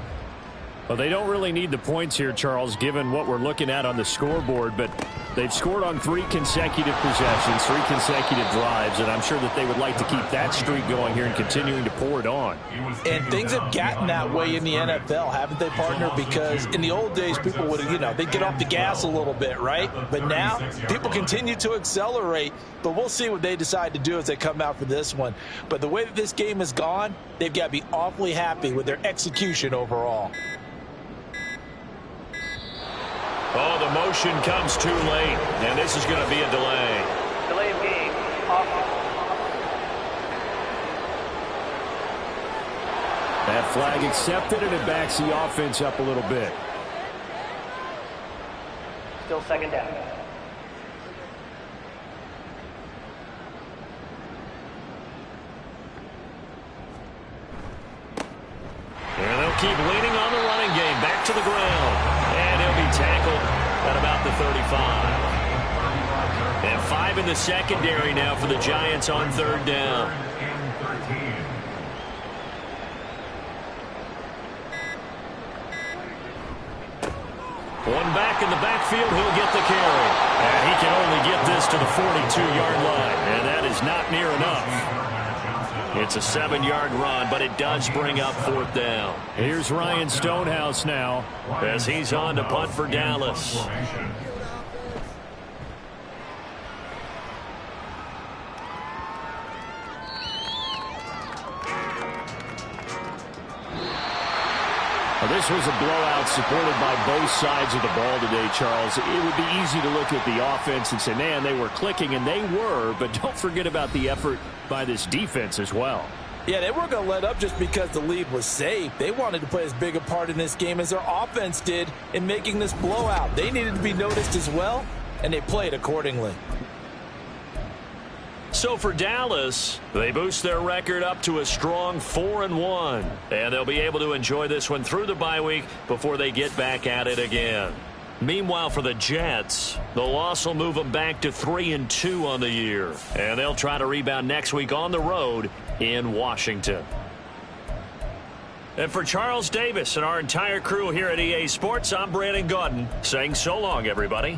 Well, they don't really need the points here, Charles, given what we're looking at on the scoreboard, but they've scored on 3 consecutive possessions, 3 consecutive drives, and I'm sure that they would like to keep that streak going here and continuing to pour it on. And things have gotten that way in the NFL, haven't they, partner? Because in the old days, people would, they'd get off the gas a little bit, right? But now, people continue to accelerate, but we'll see what they decide to do as they come out for this one. But the way that this game has gone, they've got to be awfully happy with their execution overall. Oh, the motion comes too late, and this is going to be a delay. Delay of game. Offense. That flag accepted, and it backs the offense up a little bit. Still second down. And they'll keep leaning on the running game. Back to the ground. And he'll be tackled at about the 35. And 5 in the secondary now for the Giants on third down. One back in the backfield, he'll get the carry. And he can only get this to the 42-yard line. And that is not near enough. It's a 7-yard run, but it does bring up fourth down. Here's Ryan Stonehouse now as he's on to punt for Dallas. Well, this was a blowout supported by both sides of the ball today, Charles. It would be easy to look at the offense and say, man, they were clicking, and they were, but don't forget about the effort by this defense as well. Yeah, they weren't going to let up just because the lead was safe. They wanted to play as big a part in this game as their offense did in making this blowout. They needed to be noticed as well, and they played accordingly. So for Dallas, they boost their record up to a strong 4-1. And they'll be able to enjoy this one through the bye week before they get back at it again. Meanwhile, for the Jets, the loss will move them back to 3-2 on the year. And they'll try to rebound next week on the road in Washington. And for Charles Davis and our entire crew here at EA Sports, I'm Brandon Gaudin saying so long, everybody.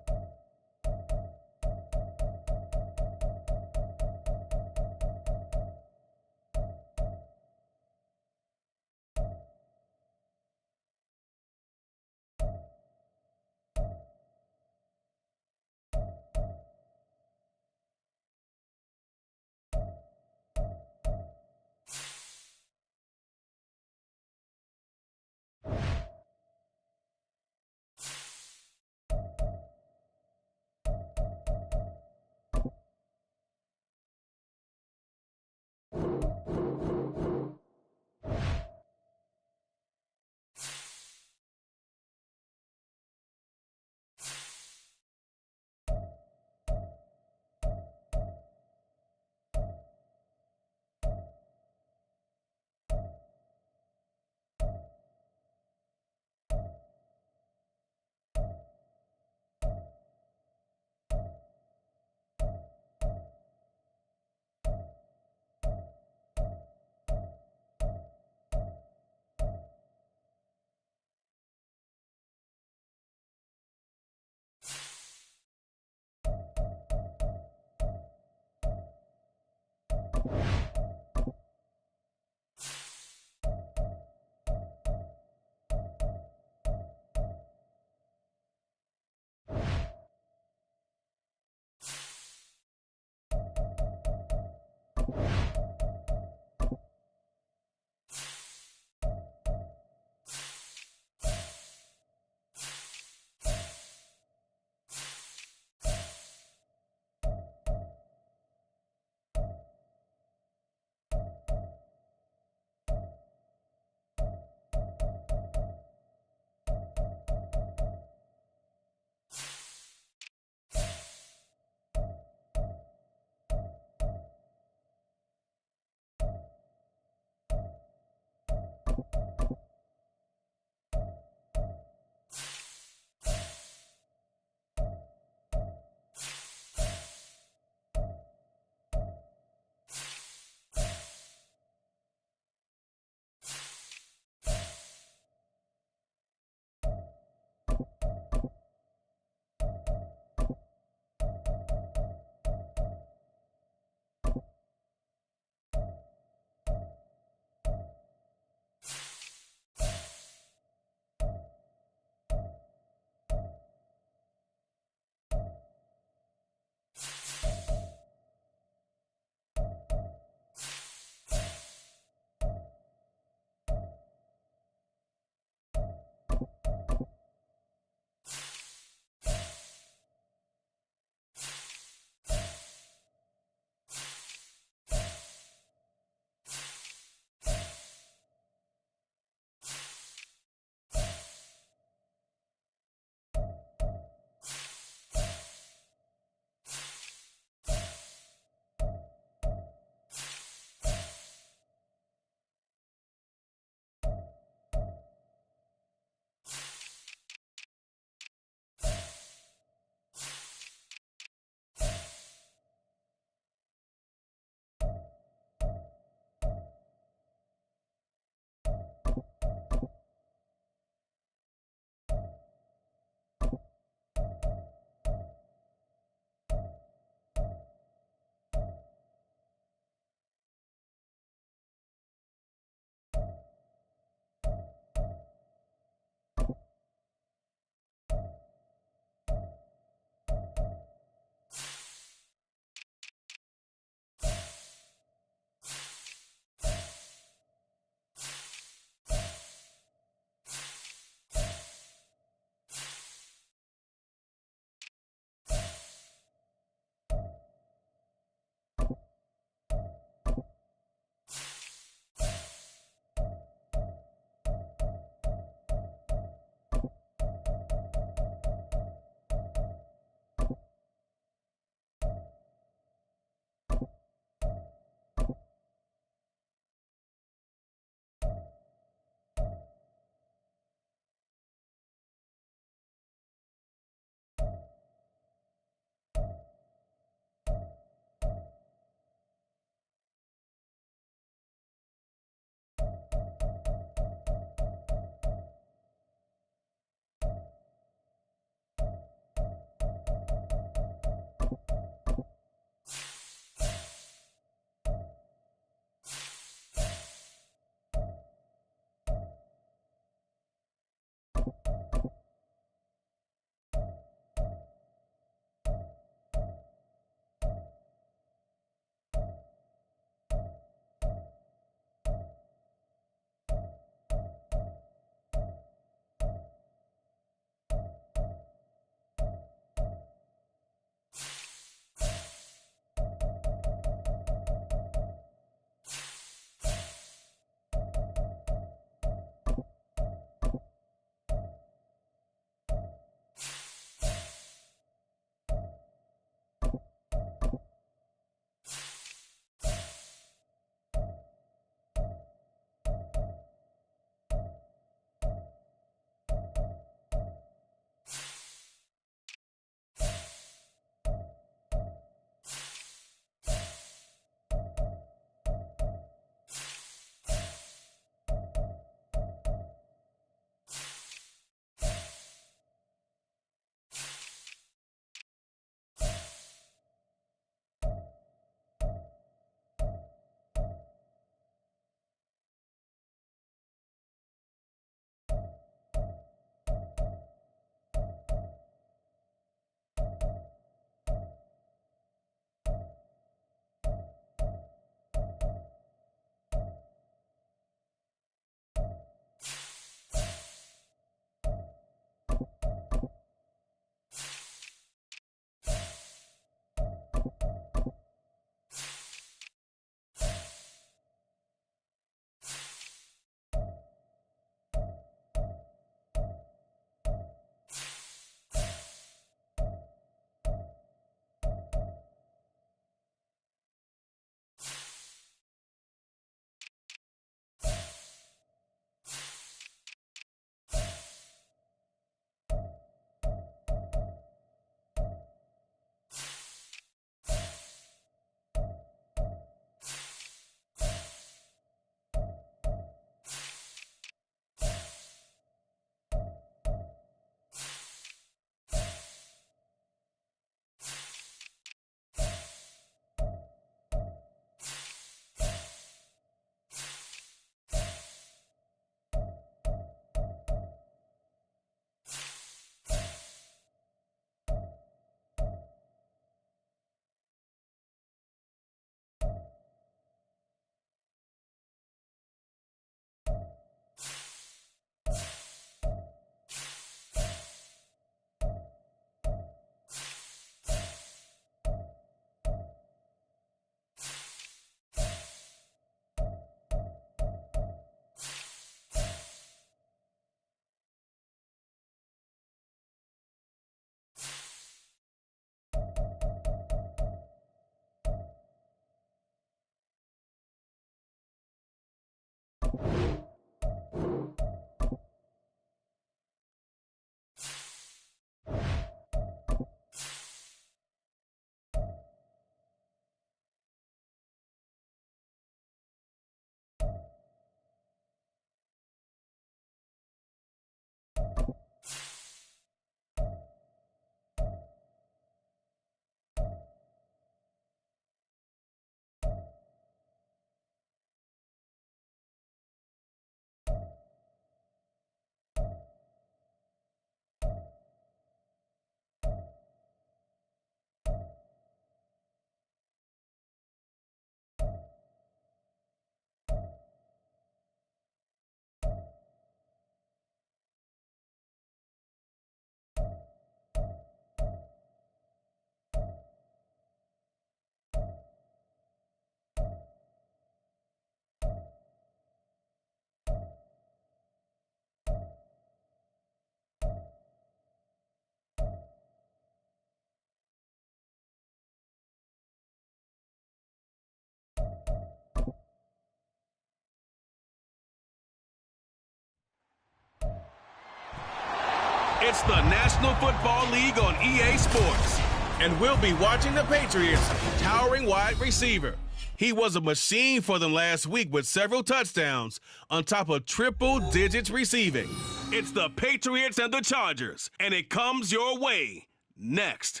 It's the National Football League on EA Sports. And we'll be watching the Patriots' towering wide receiver. He was a machine for them last week with several touchdowns on top of triple digits receiving. It's the Patriots and the Chargers, and it comes your way next.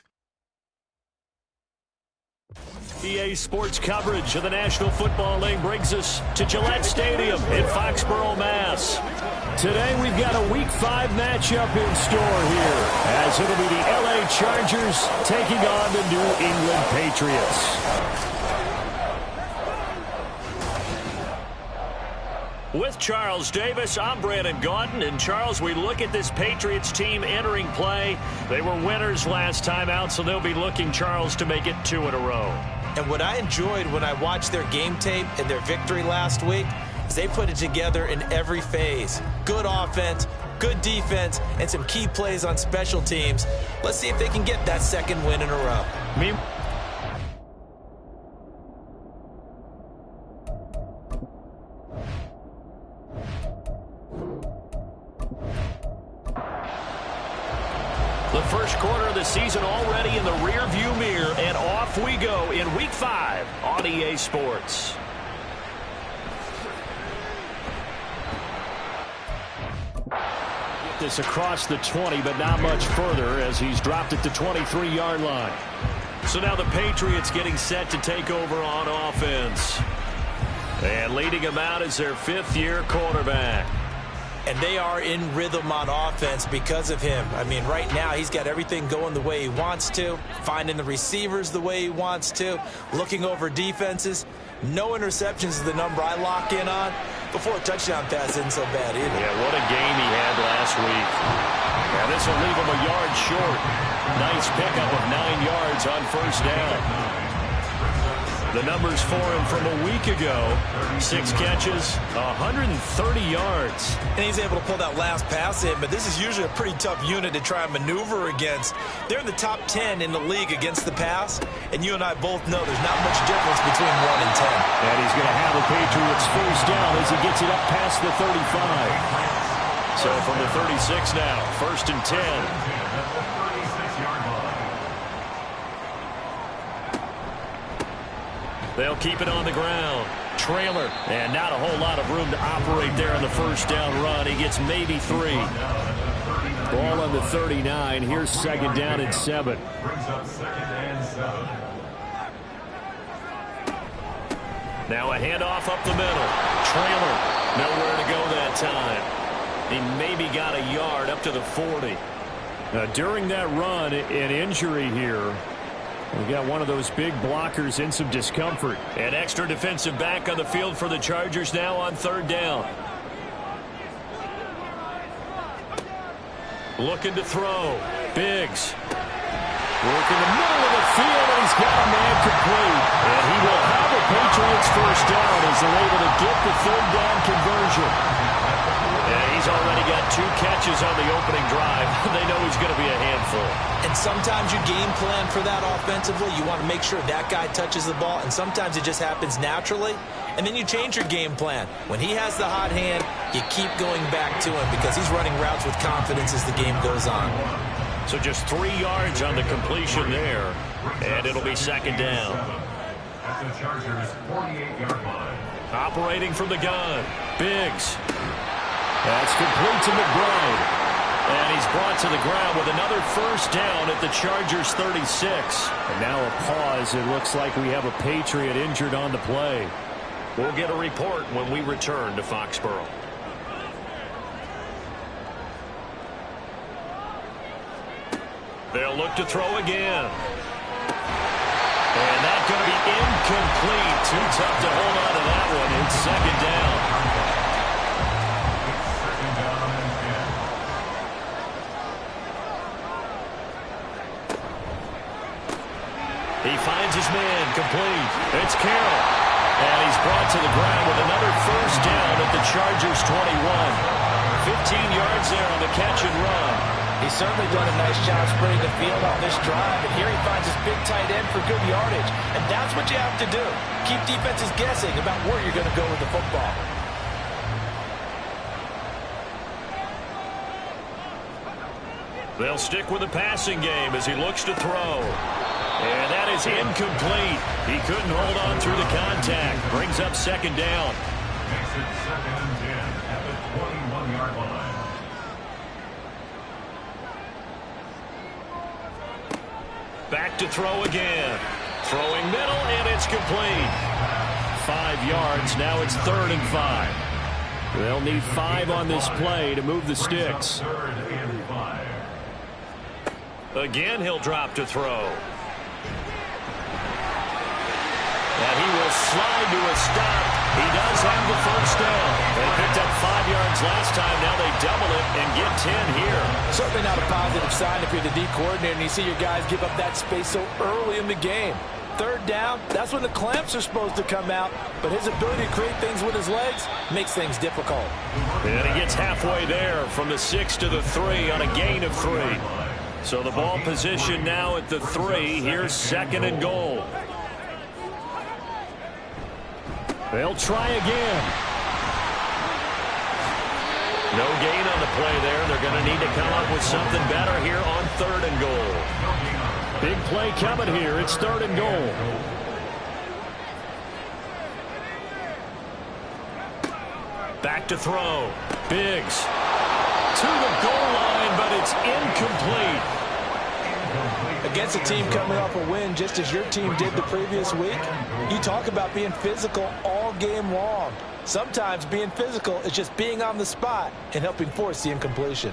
EA Sports coverage of the National Football League brings us to Gillette Stadium in Foxborough, Mass. Today we've got a Week 5 matchup in store here, as it'll be the LA Chargers taking on the New England Patriots. With Charles Davis, I'm Brandon Gaudin. And Charles, we look at this Patriots team entering play. They were winners last time out, so they'll be looking, Charles, to make it 2 in a row. And what I enjoyed when I watched their game tape and their victory last week is they put it together in every phase. Good offense, good defense, and some key plays on special teams. Let's see if they can get that second win in a row. The first quarter of the season already in the rearview mirror, and off we go in Week 5 on EA Sports. This across the 20, but not much further as he's dropped it to 23-yard line. So now the Patriots getting set to take over on offense. And leading him out is their 5th-year quarterback. And they are in rhythm on offense because of him. I mean, right now he's got everything going the way he wants to, finding the receivers the way he wants to, looking over defenses. No interceptions is the number I lock in on. Before a touchdown pass isn't so bad either. Yeah, what a game he had last week. And this will leave him a yard short. Nice pickup of 9 yards on first down. The numbers for him from a week ago: 6 catches, 130 yards. And he's able to pull that last pass in, but this is usually a pretty tough unit to try and maneuver against. They're in the top 10 in the league against the pass, and you and I both know there's not much difference between 1 and 10. And he's going to have the Patriots first down as he gets it up past the 35. So from the 36 now, 1st and 10. They'll keep it on the ground. Trailer. And not a whole lot of room to operate there on the first down run. He gets maybe 3. Ball on the 39. Here's 2nd down and 7. Now a handoff up the middle. Trailer. Nowhere to go that time. He maybe got a yard up to the 40. During that run, an injury here. We got one of those big blockers in some discomfort. An extra defensive back on the field for the Chargers now on 3rd down. Looking to throw. Biggs. Working the middle of the field, and he's got a man complete. And he will have a Patriots first down as they're able to get the 3rd down conversion. And he's already got 2 catches on the opening drive. They know he's going to be a handful. And sometimes you game plan for that offensively. You want to make sure that guy touches the ball, and sometimes it just happens naturally. And then you change your game plan. When he has the hot hand, you keep going back to him because he's running routes with confidence as the game goes on. So just 3 yards on the completion there, and it'll be 2nd down. At the Chargers' 48-yard line. Operating from the gun, Biggs. That's complete to McBride. And he's brought to the ground with another first down at the Chargers' 36. And now a pause. It looks like we have a Patriot injured on the play. We'll get a report when we return to Foxborough. They'll look to throw again. And that's going to be incomplete. Too tough to hold on to that one. It's 2nd down. He finds his man complete. It's Carroll. And he's brought to the ground with another first down at the Chargers' 21. 15 yards there on the catch and run. He's certainly done a nice job spreading the field on this drive. And here he finds his big tight end for good yardage. And that's what you have to do. Keep defenses guessing about where you're going to go with the football. They'll stick with the passing game as he looks to throw. And that is incomplete. He couldn't hold on through the contact. Brings up second down. Makes it 2nd and 10 at the 21-yard line. Back to throw again. Throwing middle, and it's complete. 5 yards. Now it's 3rd and 5. They'll need 5 on this play to move the sticks. 3rd and 5. Again, he'll drop to throw. And he will slide to a stop. He does have the first down. They picked up 5 yards last time. Now they double it and get 10 here. Certainly not a positive sign if you're the D coordinator and you see your guys give up that space so early in the game. 3rd down, that's when the clamps are supposed to come out. But his ability to create things with his legs makes things difficult. And he gets halfway there from the 6 to the 3 on a gain of 3. So the ball position now at the 3. Here's 2nd and goal. They'll try again. No gain on the play there. They're going to need to come up with something better here on 3rd and goal. Big play coming here. It's 3rd and goal. Back to throw. Biggs to the goal line, but it's incomplete. Against a team coming off a win just as your team did the previous week, you talk about being physical all game long. Sometimes being physical is just being on the spot and helping force the incompletion.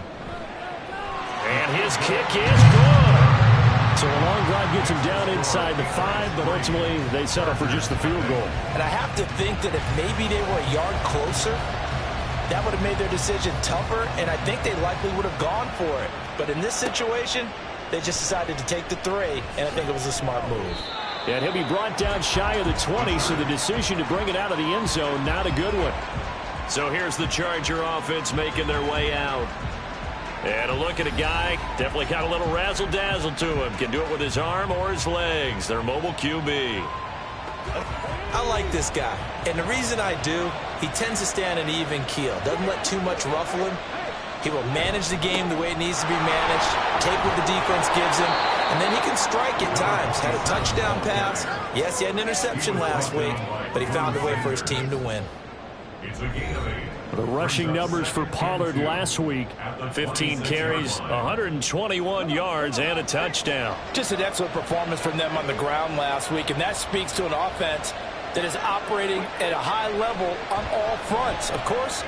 And his kick is good. So a long drive gets him down inside the 5, but ultimately they settle for just the field goal. And I have to think that if maybe they were a yard closer, that would have made their decision tougher, and I think they likely would have gone for it. But in this situation, they just decided to take the 3, and I think it was a smart move. And he'll be brought down shy of the 20, so the decision to bring it out of the end zone, not a good one. So here's the Charger offense making their way out. And a look at a guy, definitely got a little razzle-dazzle to him. Can do it with his arm or his legs. Their mobile QB. I like this guy, and the reason I do, he tends to stay on an even keel. Doesn't let too much ruffle him. He will manage the game the way it needs to be managed, take what the defense gives him, and then he can strike at times. Had a touchdown pass. Yes, he had an interception last week, but he found a way for his team to win. It's a gain of 8. The rushing numbers for Pollard last week. 15 carries, 121 yards, and a touchdown. Just an excellent performance from them on the ground last week, and that speaks to an offense that is operating at a high level on all fronts. Of course,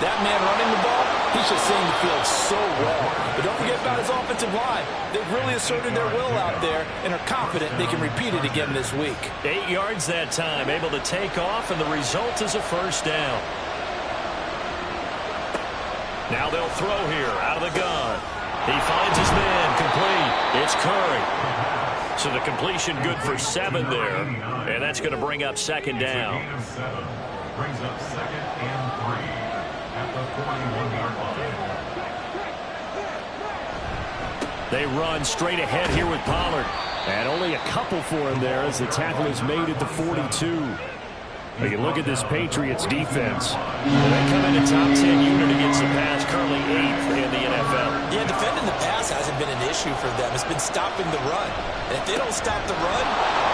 that man running the ball, he's just seeing the field so well. But don't forget about his offensive line. They've really asserted their will out there and are confident they can repeat it again this week. 8 yards that time, able to take off, and the result is a first down. Now they'll throw here out of the gun. He finds his man, complete. It's Curry. So the completion good for 7 there, and that's going to bring up 2nd down. Gain of 7. Brings up 2nd and 3 at the 41-yard line. They run straight ahead here with Pollard. And only a couple for him there as the tackle is made at the 42. You look at this Patriots defense. They come in a top 10 unit against the pass, currently 8th in the NFL. Yeah, defending the pass hasn't been an issue for them. It's been stopping the run. And if they don't stop the run,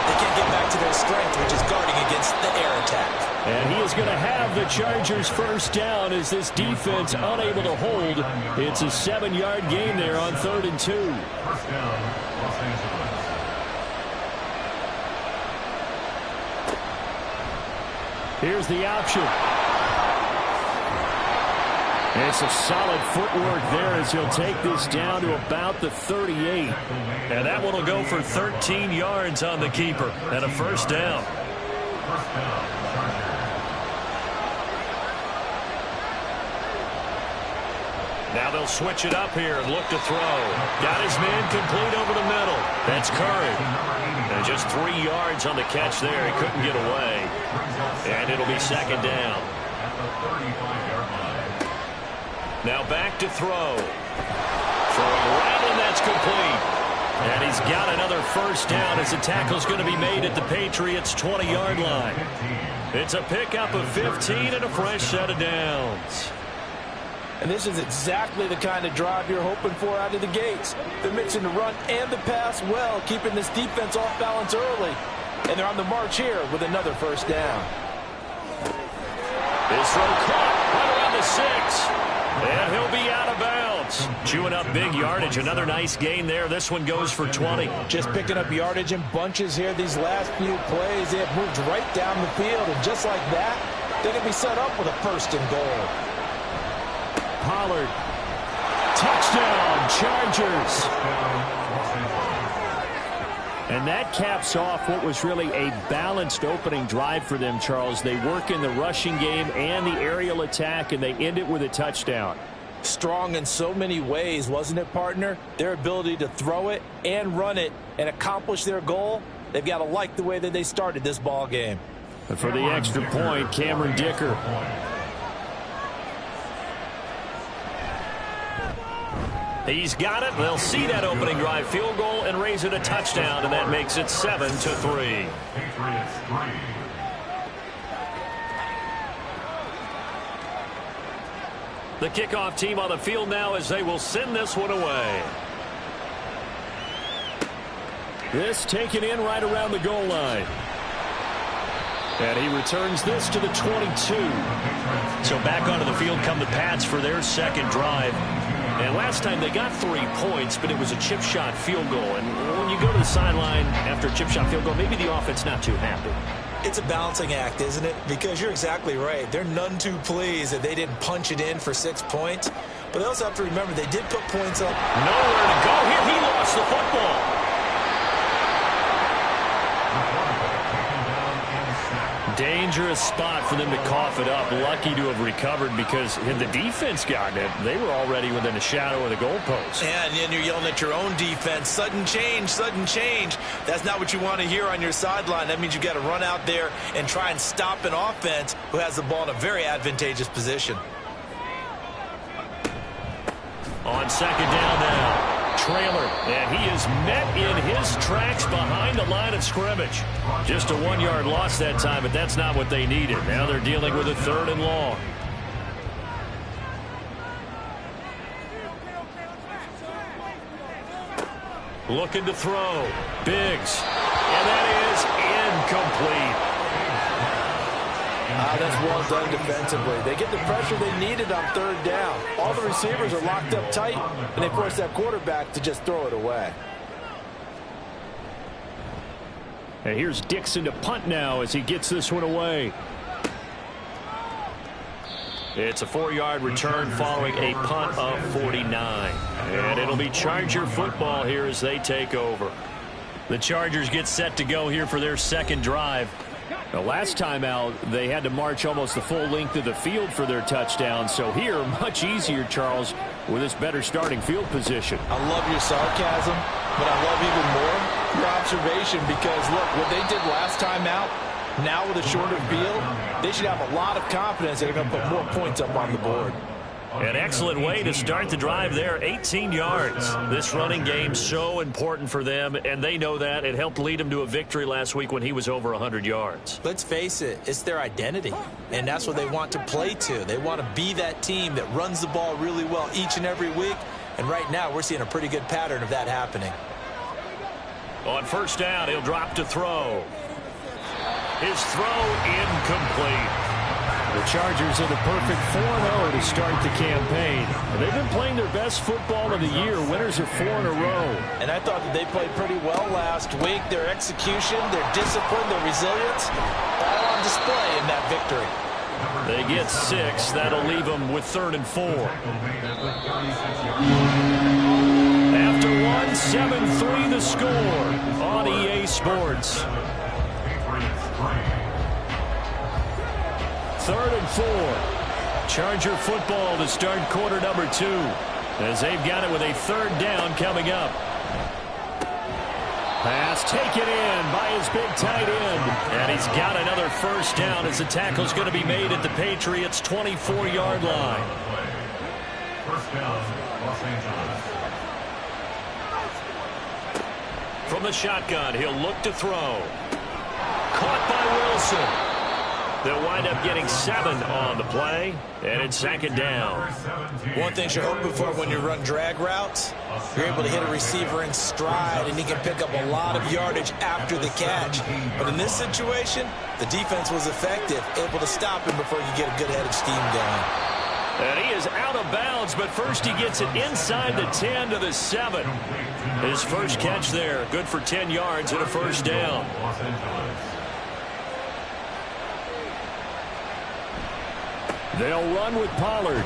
they can't get back to their strength, which is guarding against the air attack. And he is going to have the Chargers first down as this defense unable to hold. It's a 7-yard gain there on 3rd and 2. First down, Los Angeles. Here's the option. It's a solid footwork there as he'll take this down to about the 38. And that one will go for 13 yards on the keeper and a first down. First down, Chargers. Now they'll switch it up here and look to throw. Got his man complete over the middle. That's Curry. And just 3 yards on the catch there. He couldn't get away. And it'll be 2nd down. At the 35-yard line. Now back to throw. Throwing right, and that's complete. And he's got another first down as the tackle's going to be made at the Patriots' 20-yard line. It's a pickup of 15 and a fresh set of downs. And this is exactly the kind of drive you're hoping for out of the gates. They're mixing the run and the pass well, keeping this defense off balance early. And they're on the march here with another first down. This throw caught right around the 6. And he'll be out of bounds. Chewing up big yardage. Another nice gain there. This one goes for 20. Just picking up yardage in bunches here these last few plays. They have moved right down the field. And just like that, they're going to be set up with a first and goal. Pollard. Touchdown, Chargers. And that caps off what was really a balanced opening drive for them, Charles. They work in the rushing game and the aerial attack, and they end it with a touchdown. Strong in so many ways, wasn't it, partner? Their ability to throw it and run it and accomplish their goal, they've got to like the way that they started this ball game. But for the extra point, Cameron Dicker. He's got it. They'll see that opening drive field goal and raise it a touchdown, and that makes it 7-3. Patriots 3. The kickoff team on the field now as they will send this one away. This taken in right around the goal line. And he returns this to the 22. So back onto the field come the Pats for their second drive. And last time they got 3 points, but it was a chip shot field goal. And when you go to the sideline after a chip shot field goal, maybe the offense not too happy. It's a balancing act, isn't it? Because you're exactly right. They're none too pleased that they didn't punch it in for 6 points. But they also have to remember they did put points up. Nowhere to go here. He lost the football. Dangerous spot for them to cough it up. Lucky to have recovered because had the defense gotten it, they were already within a shadow of the goalpost. And then you're yelling at your own defense. Sudden change, sudden change. That's not what you want to hear on your sideline. That means you got to run out there and try and stop an offense who has the ball in a very advantageous position. On second down now. Trailer, and he is met in his tracks behind the line of scrimmage. Just a 1-yard loss that time, but that's not what they needed. Now they're dealing with a 3rd and long. Looking to throw. Biggs. And that is incomplete. That's well done defensively. They get the pressure they needed on 3rd down. All the receivers are locked up tight, and they force that quarterback to just throw it away. And here's Dixon to punt now as he gets this one away. It's a 4-yard return following a punt of 49. And it'll be Charger football here as they take over. The Chargers get set to go here for their second drive. The last time out, they had to march almost the full length of the field for their touchdown. So here, much easier, Charles, with this better starting field position. I love your sarcasm, but I love even more your observation because, look, what they did last time out, now with a shorter field, they should have a lot of confidence they're going to put more points up on the board. An excellent way to start the drive there, 18 yards. This running game so important for them, and they know that. It helped lead them to a victory last week when he was over 100 yards. Let's face it, it's their identity, and that's what they want to play to. They want to be that team that runs the ball really well each and every week, and right now we're seeing a pretty good pattern of that happening. On first down, he'll drop to throw. His throw incomplete. The Chargers are the perfect 4-0 to start the campaign. And they've been playing their best football of the year. Winners are 4 in a row. And I thought that they played pretty well last week. Their execution, their discipline, their resilience, all on display in that victory. They get 6. That'll leave them with 3rd and 4. After one, 7-3 the score on EA Sports. 3rd and 4. Charger football to start quarter number 2 as they've got it with a 3rd down coming up. Pass taken in by his big tight end. And he's got another first down as the tackle's going to be made at the Patriots' 24-yard line. First down, Los Angeles. From the shotgun, he'll look to throw. Caught by Wilson. They'll wind up getting 7 on the play, and it's second down. One thing you're hoping for when you run drag routes, you're able to hit a receiver in stride, and he can pick up a lot of yardage after the catch. But in this situation, the defense was effective, able to stop him before you get a good head of steam going. And he is out of bounds, but first he gets it inside the 10 to the 7. His first catch there, good for 10 yards and a first down. They'll run with Pollard.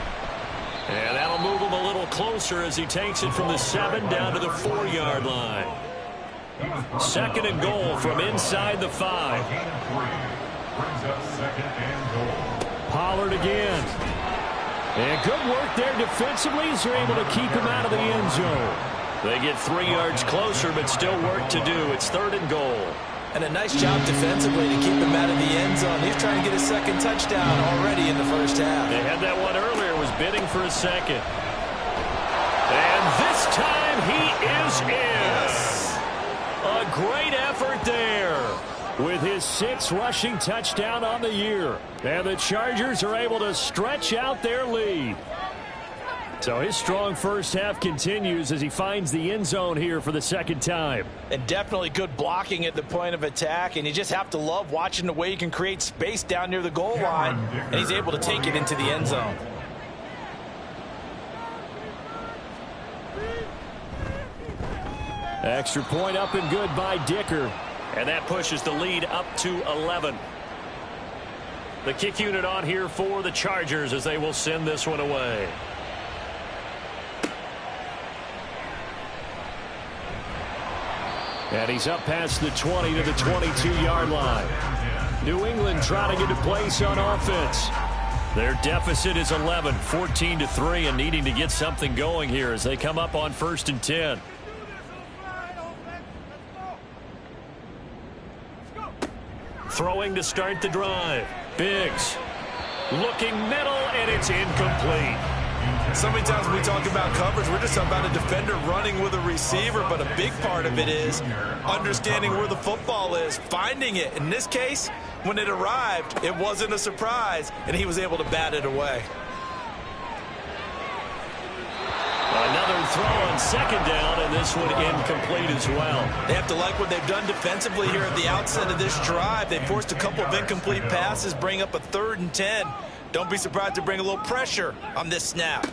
And that'll move him a little closer as he takes it from the 7 down to the 4-yard line. Second and goal from inside the 5. Pollard again. And good work there defensively as they're able to keep him out of the end zone. They get 3 yards closer, but still work to do. It's third and goal. And a nice job defensively to keep him out of the end zone. He's trying to get his second touchdown already in the first half. They had that one earlier, was bidding for a second. And this time he is in. Yes. A great effort there with his 6th rushing touchdown on the year. And the Chargers are able to stretch out their lead. So his strong first half continues as he finds the end zone here for the second time. And definitely good blocking at the point of attack, and you just have to love watching the way he can create space down near the goal line, and he's able to take it into the end zone. Extra point up and good by Dicker. And that pushes the lead up to 11. The kick unit on here for the Chargers as they will send this one away. And he's up past the 20 to the 22-yard line. New England trying to get a place on offense. Their deficit is 11, 14-3, and needing to get something going here as they come up on 1st and 10. Throwing to start the drive. Biggs looking middle, and it's incomplete. So many times when we talk about coverage, we're just talking about a defender running with a receiver, but a big part of it is understanding where the football is, finding it. In this case, when it arrived, it wasn't a surprise, and he was able to bat it away. Another throw on second down, and this one incomplete as well. They have to like what they've done defensively here at the outset of this drive. They forced a couple of incomplete passes, bring up a 3rd and 10. Don't be surprised to bring a little pressure on this snap.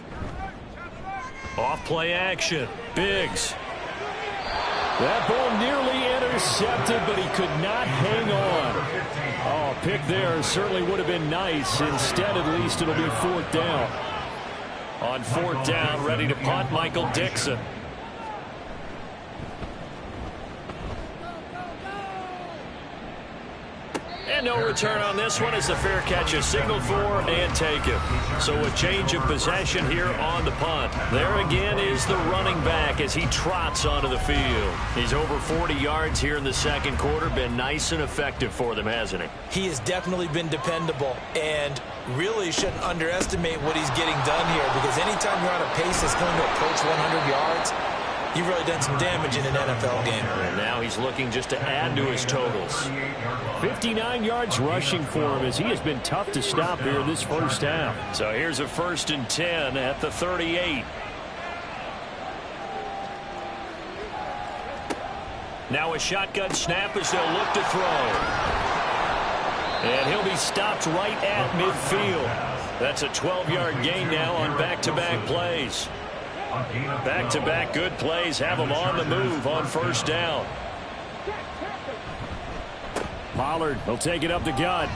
Off play action. Biggs. That ball nearly intercepted, but he could not hang on. Oh, pick there certainly would have been nice. Instead, at least it'll be 4th down. On 4th down, ready to punt, Michael Dixon. And no return on this one as the fair catch is signaled for and taken. So a change of possession here on the punt. There again is the running back as he trots onto the field. He's over 40 yards here in the second quarter. Been nice and effective for them, hasn't he? He has definitely been dependable, and really shouldn't underestimate what he's getting done here, because anytime you're on a pace that's going to approach 100 yards, you've really done some damage in an NFL game. And now he's looking just to add to his totals. 59 yards rushing for him as he has been tough to stop here in this first half. So here's a 1st and 10 at the 38. Now a shotgun snap as they'll look to throw. And he'll be stopped right at midfield. That's a 12-yard gain now on back-to-back plays. Back-to-back good plays have him on the move on 1st down. Pollard will take it up the gut.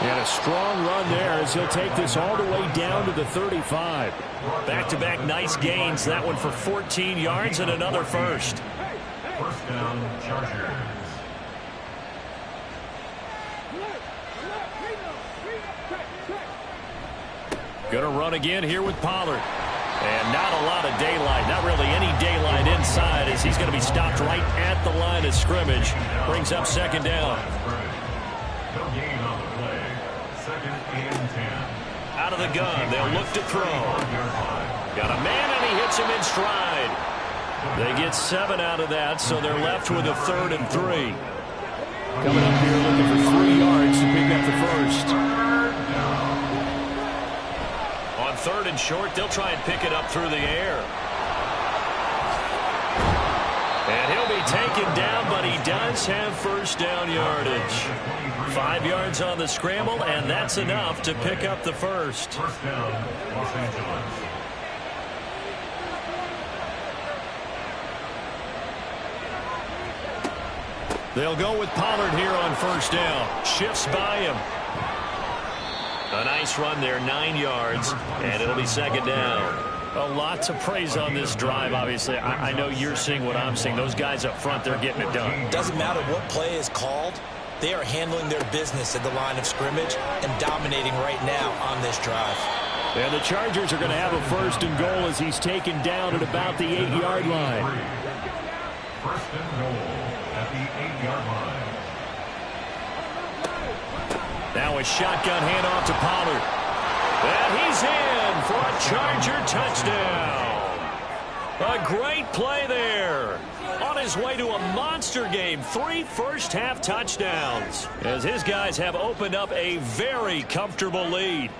And a strong run there as he'll take this all the way down to the 35. Back-to-back nice gains. That one for 14 yards and another first. 1st down, Chargers. Gonna run again here with Pollard. And not a lot of daylight. Not really any daylight inside as he's going to be stopped right at the line of scrimmage. Brings up 2nd down. No gain on the play. 2nd and 10. Out of the gun. They'll look to throw. Got a man and he hits him in stride. They get 7 out of that, so they're left with a 3rd and 3. Coming up here looking for 3 yards pick up the first. On 3rd and short, they'll try and pick it up through the air. And he'll be taken down, but he does have first down yardage. 5 yards on the scramble, and that's enough to pick up the first. First down, Los Angeles. They'll go with Pollard here on first down. Shifts by him. A nice run there, 9 yards, and it'll be 2nd down. A lot to praise on this drive, obviously. I know you're seeing what I'm seeing. Those guys up front, they're getting it done. Doesn't matter what play is called. They are handling their business at the line of scrimmage and dominating right now on this drive. And the Chargers are going to have a 1st and goal as he's taken down at about the 8-yard line. 1st and goal at the 8-yard line. Now a shotgun handoff to Pollard. And he's in for a Charger touchdown. A great play there. On his way to a monster game, 3 first-half touchdowns, as his guys have opened up a very comfortable lead.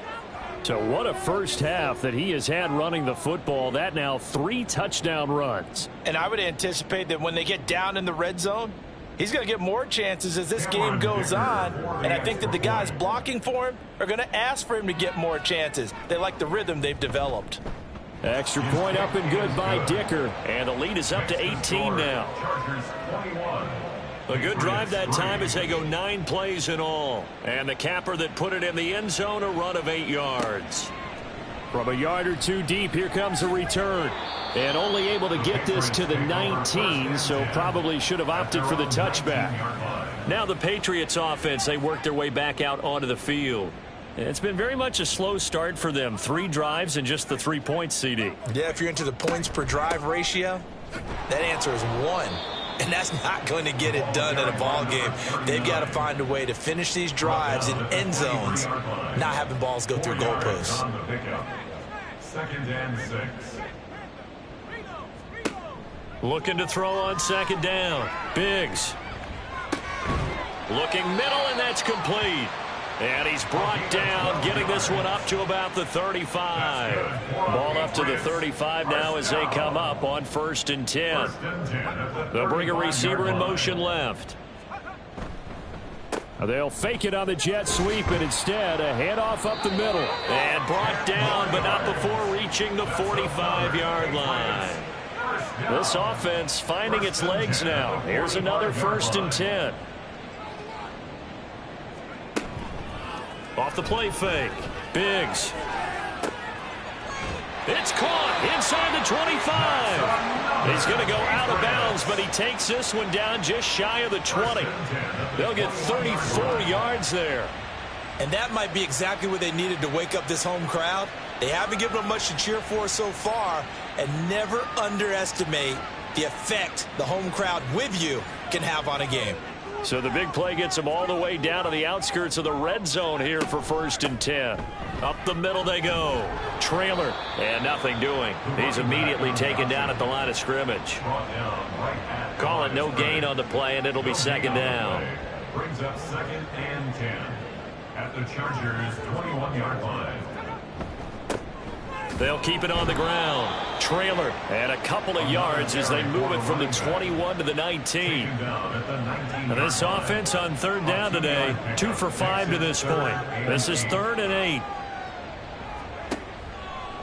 So what a first half that he has had running the football. That now 3 touchdown runs. And I would anticipate that when they get down in the red zone, he's going to get more chances as this game goes on. And I think that the guys blocking for him are going to ask for him to get more chances. They like the rhythm they've developed. Extra point up and good by Dicker. And the lead is up to 18 now. Chargers 21. A good drive that time as they go 9 plays in all. And the capper that put it in the end zone, a run of 8 yards. From a yard or 2 deep, here comes a return. And only able to get this to the 19, so probably should have opted for the touchback. Now the Patriots offense, they work their way back out onto the field. It's been very much a slow start for them. 3 drives and just the 3 points, CD. Yeah, if you're into the points per drive ratio, that answer is 1. And that's not going to get it done in a ball game. They've got to find a way to finish these drives in end zones, not having balls go through goalposts. 2nd and 6. Looking to throw on 2nd down. Biggs. Looking middle, and that's complete. And he's brought down, getting this one up to about the 35. Ball up to the 35 now as they come up on 1st and 10. They'll bring a receiver in motion left. They'll fake it on the jet sweep, and instead a handoff up the middle. And brought down, but not before reaching the 45-yard line. This offense finding its legs now. Here's another 1st and 10. Off the play fake. Biggs. It's caught inside the 25. He's going to go out of bounds, but he takes this one down just shy of the 20. They'll get 34 yards there. And that might be exactly what they needed to wake up this home crowd. They haven't given them much to cheer for so far, and never underestimate the effect the home crowd with you can have on a game. So the big play gets them all the way down to the outskirts of the red zone here for 1st and 10. Up the middle they go. Trailer, and nothing doing. He's immediately taken down at the line of scrimmage. Call it no gain on the play, and it'll be 2nd down. Brings up 2nd and 10 at the Chargers' 21-yard line. They'll keep it on the ground. Trailer, and a couple of yards as they move it from the 21 to the 19. Now this offense on 3rd down today, 2 for 5 to this point. This is 3rd and 8.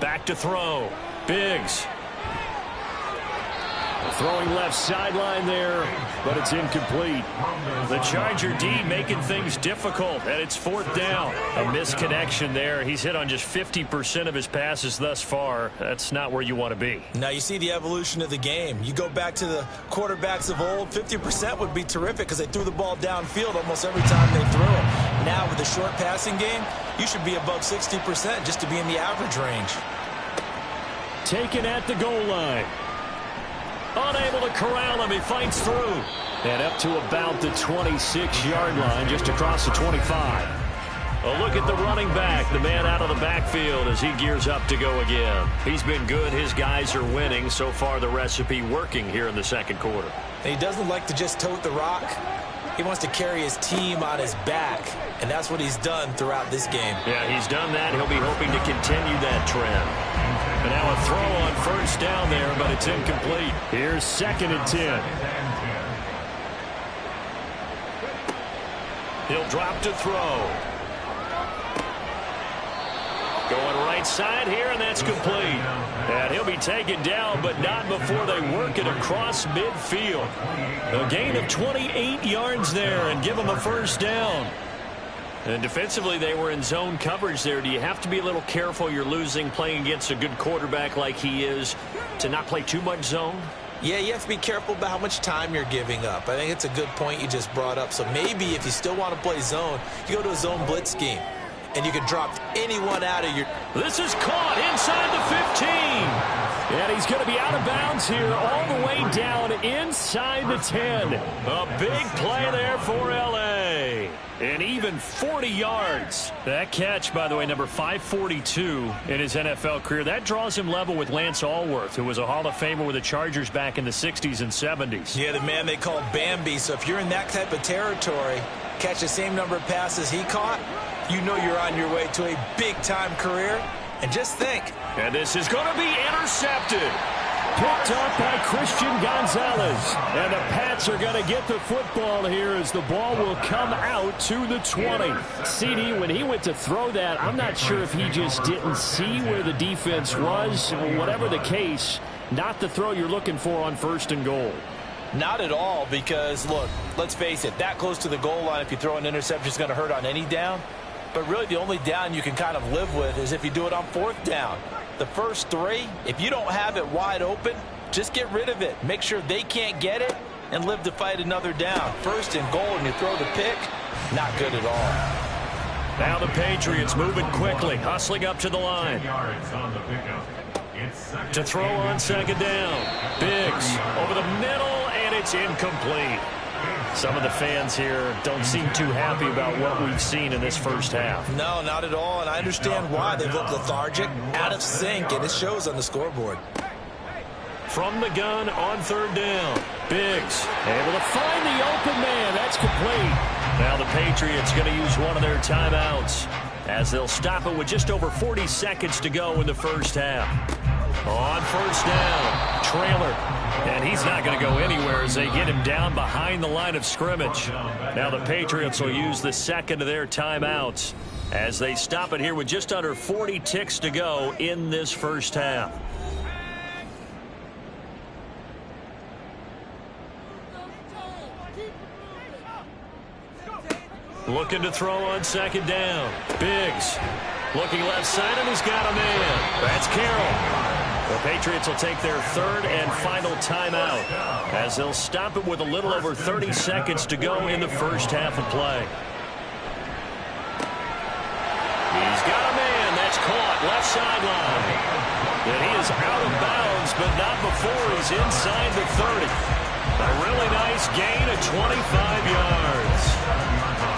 Back to throw. Biggs. Throwing left sideline there, but it's incomplete. The Charger D making things difficult, and it's 4th down. A misconnection there. He's hit on just 50% of his passes thus far. That's not where you want to be. Now you see the evolution of the game. You go back to the quarterbacks of old, 50% would be terrific because they threw the ball downfield almost every time they threw it. Now with the short passing game, you should be above 60% just to be in the average range. Taken at the goal line. Unable to corral him. He fights through. And up to about the 26-yard line, just across the 25. A look at the running back, the man out of the backfield as he gears up to go again. He's been good. His guys are winning. So far, the recipe working here in the 2nd quarter. And he doesn't like to just tote the rock. He wants to carry his team on his back, and that's what he's done throughout this game. Yeah, he's done that. He'll be hoping to continue that trend. And now a throw on first down there, but it's incomplete. Here's 2nd and 10. He'll drop to throw. Going right side here, and that's complete. And he'll be taken down, but not before they work it across midfield. A gain of 28 yards there and give him a first down. And defensively, they were in zone coverage there. Do you have to be a little careful? You're losing playing against a good quarterback like he is to not play too much zone? Yeah, you have to be careful about how much time you're giving up. I think it's a good point you just brought up. So maybe if you still want to play zone, you go to a zone blitz scheme. And you can drop anyone out of your... This is caught inside the 15. And he's going to be out of bounds here all the way down inside the 10. A big play there for L.A. And even 40 yards. That catch, by the way, number 542 in his NFL career. That draws him level with Lance Allworth, who was a Hall of Famer with the Chargers back in the 60s and 70s. Yeah, the man they call Bambi. So if you're in that type of territory, catch the same number of passes he caught, you know you're on your way to a big-time career. And just think. And this is going to be intercepted. Picked up by Christian Gonzalez. And the Pats are going to get the football here as the ball will come out to the 20. CD, when he went to throw that, I'm not sure if he just didn't see where the defense was. Whatever the case, not the throw you're looking for on 1st and goal. Not at all, because, look, let's face it, that close to the goal line, if you throw an interception, is going to hurt on any down. But really the only down you can kind of live with is if you do it on 4th down. The first 3, if you don't have it wide open, just get rid of it. Make sure they can't get it and live to fight another down. 1st and goal and you throw the pick, not good at all. Now the Patriots moving quickly, hustling up to the line. To throw on 2nd down. Biggs over the middle, and it's incomplete. Some of the fans here don't seem too happy about what we've seen in this first half. No, not at all, and I understand why. They look lethargic, out of sync, and it shows on the scoreboard. From the gun on 3rd down. Biggs able to find the open man. That's complete. Now the Patriots going to use one of their timeouts as they'll stop it with just over 40 seconds to go in the first half. On 1st down, trailer. And he's not going to go anywhere as they get him down behind the line of scrimmage. Now the Patriots will use the 2nd of their timeouts as they stop it here with just under 40 ticks to go in this first half. Looking to throw on 2nd down. Biggs looking left side, and he's got a man. That's Carroll. The Patriots will take their 3rd and final timeout as they'll stop it with a little over 30 seconds to go in the first half of play. He's got a man. That's caught left sideline. And he is out of bounds, but not before he's inside the 30. A really nice gain of 25 yards.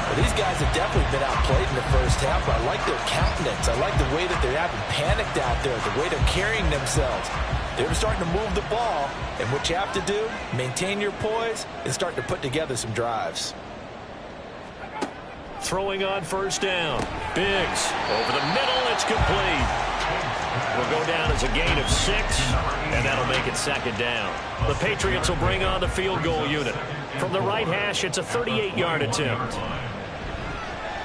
Well, these guys have definitely been outplayed in the first half, but I like their countenance. I like the way that they're having panicked out there, the way they're carrying themselves. They're starting to move the ball, and what you have to do, maintain your poise and start to put together some drives. Throwing on 1st down. Biggs over the middle. It's complete. Will go down as a gain of 6, and that'll make it 2nd down. The Patriots will bring on the field goal unit. From the right hash, it's a 38-yard attempt.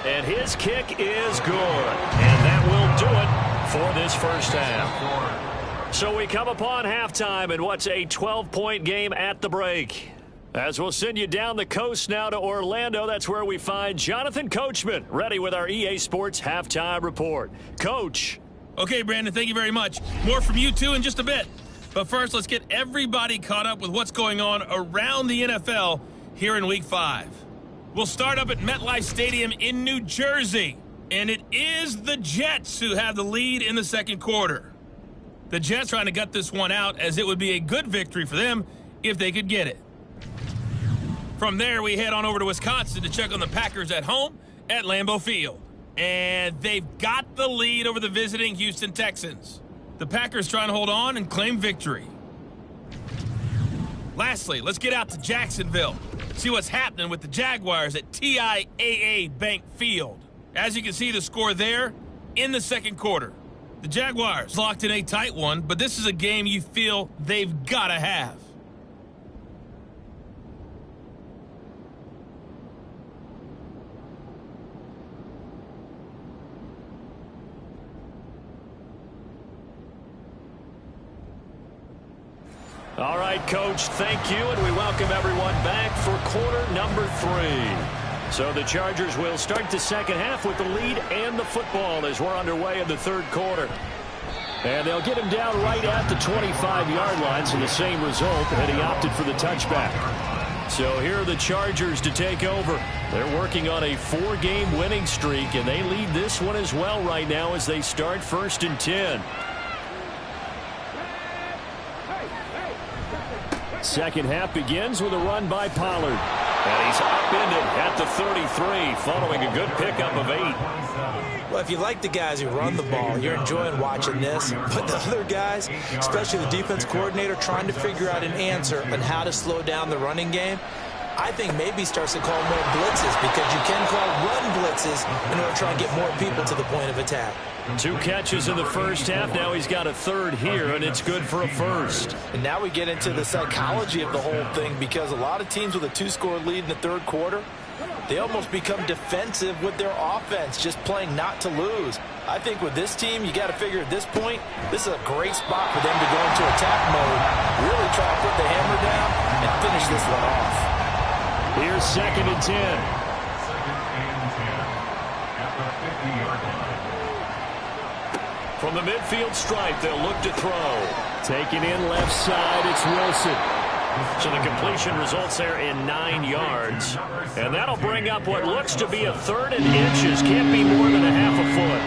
And his kick is good. And that will do it for this first half. So we come upon halftime in what's a 12-point game at the break. As we'll send you down the coast now to Orlando, that's where we find Jonathan Coachman, ready with our EA Sports Halftime Report. Coach. Okay, Brandon, thank you very much. More from you, too, in just a bit. But first, let's get everybody caught up with what's going on around the NFL here in Week 5. We'll start up at MetLife Stadium in New Jersey. And it is the Jets who have the lead in the 2nd quarter. The Jets trying to gut this one out, as it would be a good victory for them if they could get it. From there, we head on over to Wisconsin to check on the Packers at home at Lambeau Field. And they've got the lead over the visiting Houston Texans. The Packers trying to hold on and claim victory. Lastly, let's get out to Jacksonville. see what's happening with the Jaguars at TIAA Bank Field. As you can see, the score there in the second quarter. The Jaguars locked in a tight one, but this is a game you feel they've got to have. All right, Coach, thank you, and we welcome everyone back for quarter number 3. So the Chargers will start the second half with the lead and the football as we're underway in the third quarter. And they'll get him down right at the 25-yard line, so the same result, and he opted for the touchback. So here are the Chargers to take over. They're working on a 4-game winning streak, and they lead this one as well right now as they start 1st and 10. Second half begins with a run by Pollard. And he's upended at the 33 following a good pickup of 8. Well, if you like the guys who run the ball, you're enjoying watching this. But the other guys, especially the defense coordinator, trying to figure out an answer on how to slow down the running game, I think maybe starts to call more blitzes, because you can call run blitzes in order to try and get more people to the point of attack. 2 catches in the first half. Now he's got a 3rd here, and it's good for a 1st. And now we get into the psychology of the whole thing, because a lot of teams with a 2-score lead in the third quarter, they almost become defensive with their offense, just playing not to lose. I think with this team, you got to figure at this point, this is a great spot for them to go into attack mode, really try to put the hammer down and finish this one off. Here's 2nd and 10. 2nd and 10 at the 50-yard line. From the midfield stripe, they'll look to throw. Taken in left side, it's Wilson. So the completion results there in 9 yards. And that'll bring up what looks to be a 3rd and inches. Can't be more than a half a foot.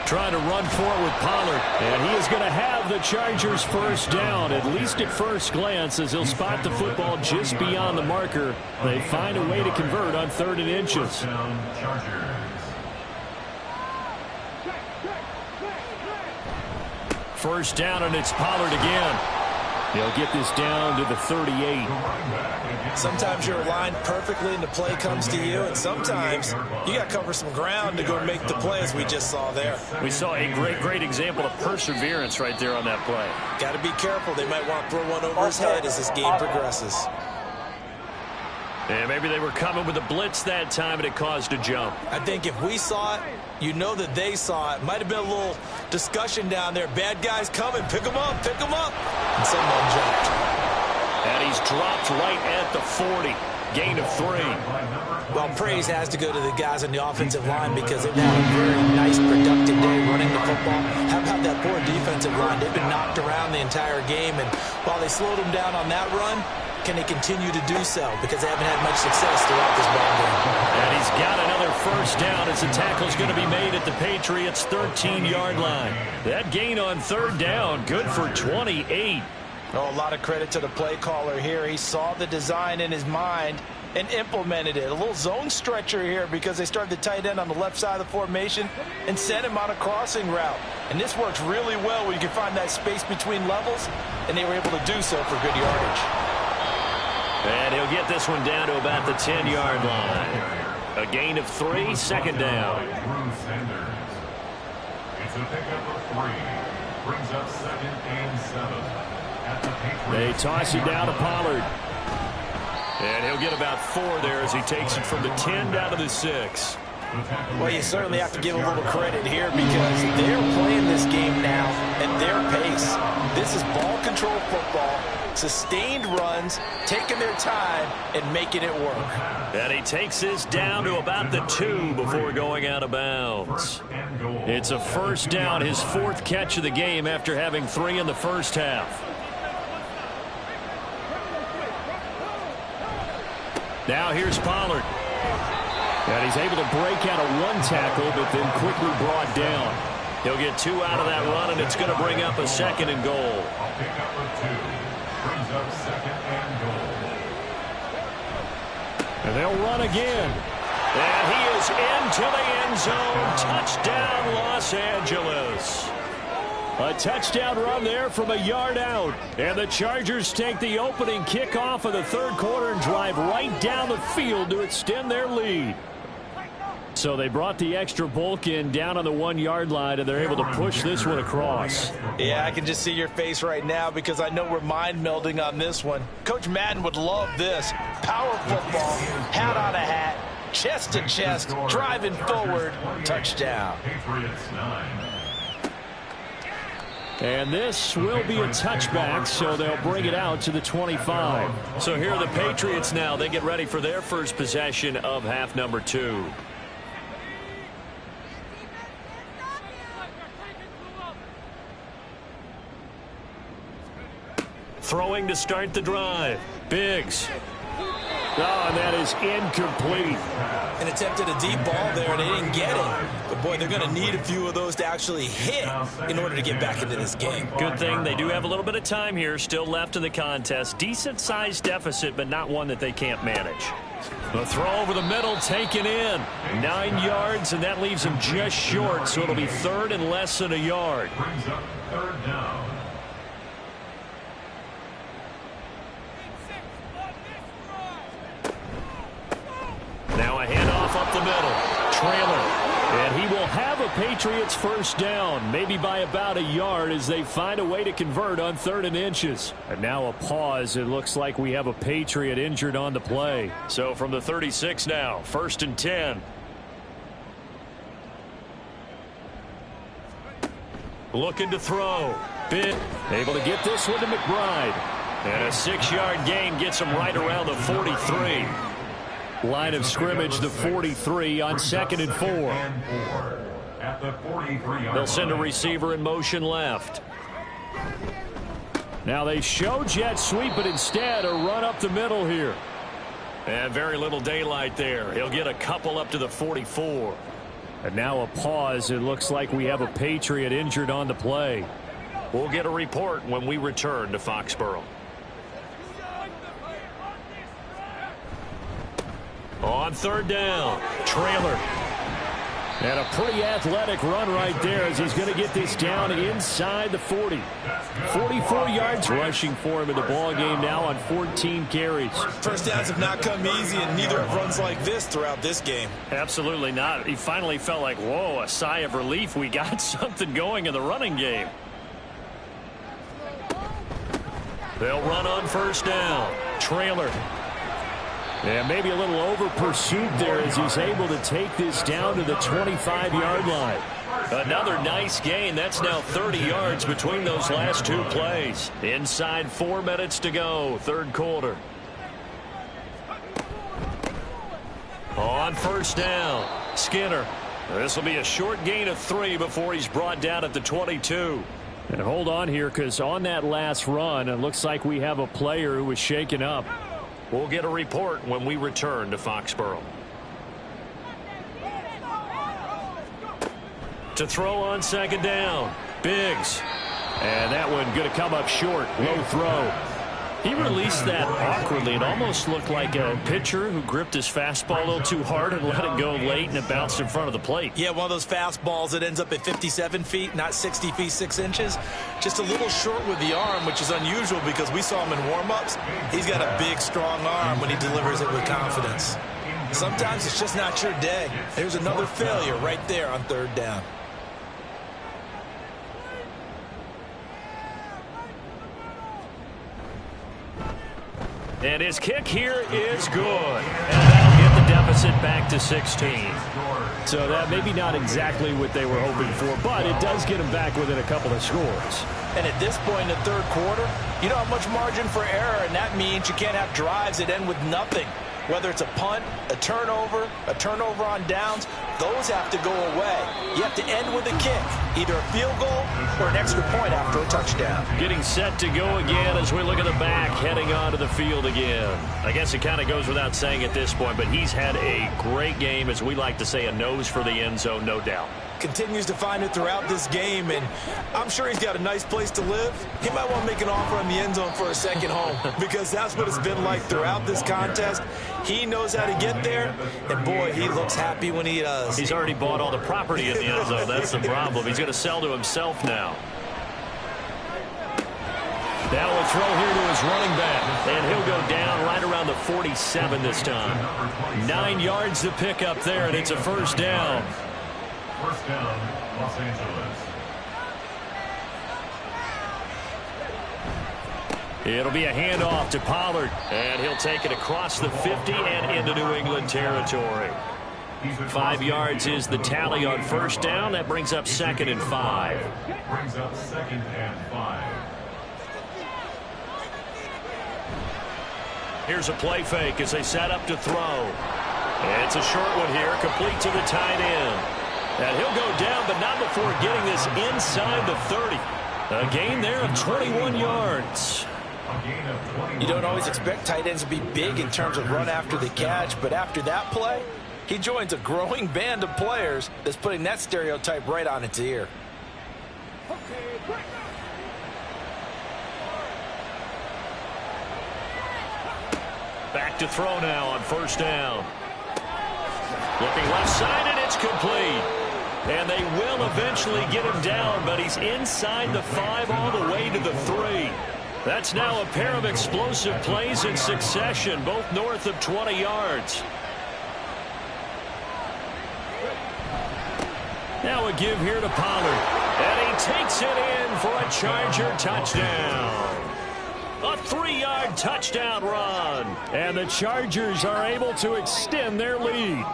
Trying to run forward with Pollard. And he is going to have the Chargers first down, at least at first glance, as he'll spot the football just beyond the marker. They find a way to convert on 3rd and inches. First down, and it's Pollard again. He'll get this down to the 38. Sometimes you're aligned perfectly and the play comes to you, and sometimes you got to cover some ground to go make the play, as we just saw there. We saw a great example of perseverance right there on that play. Got to be careful. They might want to throw one over his head as this game progresses. And maybe they were coming with a blitz that time, and it caused a jump. I think if we saw it, you know that they saw it. Might have been a little discussion down there. Bad guys coming. Pick them up. Pick them up. And someone jumped. And he's dropped right at the 40. Gain of 3. Well, praise has to go to the guys on the offensive line, because they've had a very nice, productive day running the football. How about that poor defensive line? They've been knocked around the entire game, and while they slowed them down on that run, can they continue to do so? Because they haven't had much success throughout this ball game. And he's got another first down as the tackle's going to be made at the Patriots' 13-yard line. That gain on 3rd down, good for 28. Oh, a lot of credit to the play caller here. He saw the design in his mind and implemented it. A little zone stretcher here, because they started the tight end on the left side of the formation and sent him on a crossing route. And this works really well when you can find that space between levels, and they were able to do so for good yardage. And he'll get this one down to about the 10-yard line. A gain of 3, 2nd down. It's a pickup of 3. Brings up 2nd and 7. They toss it down to Pollard. And he'll get about 4 there as he takes it from the 10 down to the 6. Well, you certainly have to give a little credit here, because they're playing this game now at their pace. This is ball control football, sustained runs, taking their time, and making it work. And he takes this down to about the 2 before going out of bounds. It's a first down, his 4th catch of the game after having 3 in the first half. Now here's Pollard. And he's able to break out of 1 tackle, but then quickly brought down. He'll get 2 out of that run, and it's going to bring up a 2nd and goal. A pickup of 2. Brings up 2nd and goal. And they'll run again. And he is into the end zone. Touchdown, Los Angeles. A touchdown run there from a yard out. And the Chargers take the opening kickoff of the third quarter and drive right down the field to extend their lead. So they brought the extra bulk in down on the 1 yard line, and they're able to push this one across. Yeah, I can just see your face right now because I know we're mind melding on this one. Coach Madden would love this. Power football, hat on a hat, chest to chest, driving forward, touchdown. And this will be a touchback, so they'll bring it out to the 25. So here are the Patriots now. They get ready for their first possession of half number 2. Throwing to start the drive. Biggs. Oh, and that is incomplete. And attempted a deep ball there, and they didn't get it. But, boy, they're going to need a few of those to actually hit in order to get back into this game. Good thing they do have a little bit of time here still left in the contest. Decent-sized deficit, but not one that they can't manage. The throw over the middle taken in. 9 yards, and that leaves him just short, so it'll be third and less than a yard. Brings up third down. Now a handoff up the middle. Trailer. And he will have a Patriots first down, maybe by about a yard as they find a way to convert on 3rd and inches. And now a pause. It looks like we have a Patriot injured on the play. So from the 36 now, 1st and 10. Looking to throw. Bit. Able to get this one to McBride. And a 6-yard gain gets him right around the 43. Line of scrimmage, the 43 on 2nd and 4. At the 43-yard They'll send a receiver in motion left. Now they show jet sweep, but instead a run up the middle here. And very little daylight there. He'll get a couple up to the 44. And now a pause. It looks like we have a Patriot injured on the play. We'll get a report when we return to Foxborough. On 3rd down, Trailer. And a pretty athletic run right there as he's going to get this down inside the 40. 44 yards rushing for him in the ball game now on 14 carries. First downs have not come easy, and neither have runs like this throughout this game. Absolutely not. He finally felt like, whoa, a sigh of relief. We got something going in the running game. They'll run on 1st down. Trailer. Yeah, maybe a little over pursuit there as he's able to take this down to the 25-yard line. Another nice gain. That's now 30 yards between those last 2 plays. Inside 4 minutes to go, 3rd quarter. On 1st down, Skinner. This will be a short gain of 3 before he's brought down at the 22. And hold on here, because on that last run, it looks like we have a player who was shaken up. We'll get a report when we return to Foxborough. To throw on 2nd down, Biggs. And that one going to come up short. Low throw. He released that awkwardly. It almost looked like a pitcher who gripped his fastball a little too hard and let it go late, and it bounced in front of the plate. Yeah, one of those fastballs that ends up at 57 feet, not 60 feet 6 inches. Just a little short with the arm, which is unusual because we saw him in warm-ups. He's got a big, strong arm when he delivers it with confidence. Sometimes it's just not your day. There's another failure right there on 3rd down. And his kick here is good. And that'll get the deficit back to 16. So that maybe not exactly what they were hoping for, but it does get them back within a couple of scores. And at this point in the 3rd quarter, you don't have much margin for error, and that means you can't have drives that end with nothing. Whether it's a punt, a turnover on downs, those have to go away. You have to end with a kick, either a field goal or an extra point after a touchdown. Getting set to go again as we look at the back, heading onto the field again. I guess it kind of goes without saying at this point, but he's had a great game, as we like to say, a nose for the end zone, no doubt. Continues to find it throughout this game, and I'm sure he's got a nice place to live. He might want to make an offer on the end zone for a second home because that's what it's been like throughout this contest. He knows how to get there, and boy, he looks happy when he does. He's already bought all the property in the end zone. That's the problem. He's going to sell to himself now. Now a throw here to his running back. And he'll go down right around the 47 this time. 9 yards to pick up there, and it's a first down. First down, Los Angeles. It'll be a handoff to Pollard. And he'll take it across the 50 and into New England territory. 5 yards is the tally on first down. That brings up 2nd and 5. Brings up 2nd and 5. Here's a play fake as they set up to throw. It's a short one here, complete to the tight end. And he'll go down, but not before getting this inside the 30. A gain there of 21 yards. You don't always expect tight ends to be big in terms of run after the catch, but after that play, he joins a growing band of players that's putting that stereotype right on its ear. Back to throw now on first down. Looking left side, and it's complete. And they will eventually get him down, but he's inside the 5 all the way to the 3. That's now a pair of explosive plays in succession, both north of 20 yards. Now a give here to Pollard. And he takes it in for a Charger touchdown. A 3-yard touchdown run. And the Chargers are able to extend their lead.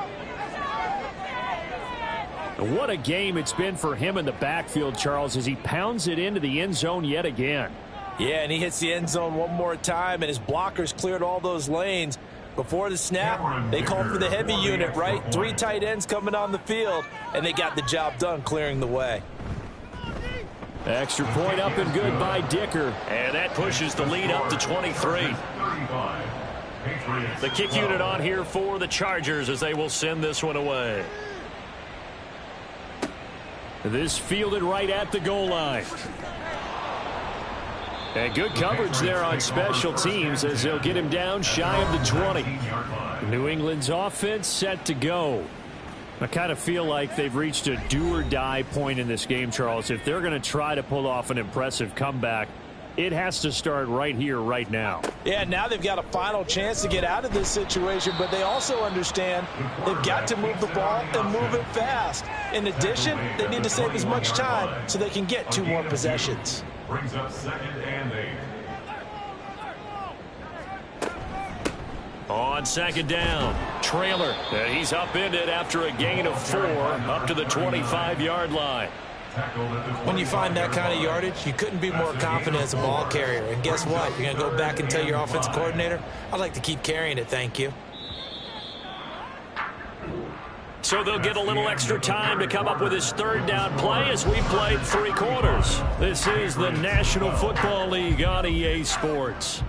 What a game it's been for him in the backfield, Charles, as he pounds it into the end zone yet again. Yeah, and he hits the end zone one more time, and his blockers cleared all those lanes. Before the snap, they called for the heavy unit, right? 3 tight ends coming on the field, and they got the job done clearing the way. Extra point up and good by Dicker. And that pushes the lead up to 23. The kick unit on here for the Chargers as they will send this one away. This fielded right at the goal line. And good coverage there on special teams as they'll get him down shy of the 20. New England's offense set to go. I kind of feel like they've reached a do-or-die point in this game, Charles. If they're going to try to pull off an impressive comeback, it has to start right here, right now. Yeah, now they've got a final chance to get out of this situation, but they also understand they've got to move the ball and move it fast. In addition, they need to save as much time so they can get 2 more possessions. Brings up 2nd and 8. On 2nd down, Trailer. And he's upended after a gain of 4 up to the 25-yard line. When you find that kind of yardage, you couldn't be more confident as a ball carrier. And guess what? You're going to go back and tell your offensive coordinator, I'd like to keep carrying it, thank you. So they'll get a little extra time to come up with his 3rd down play as we played 3 quarters. This is the National Football League on EA Sports.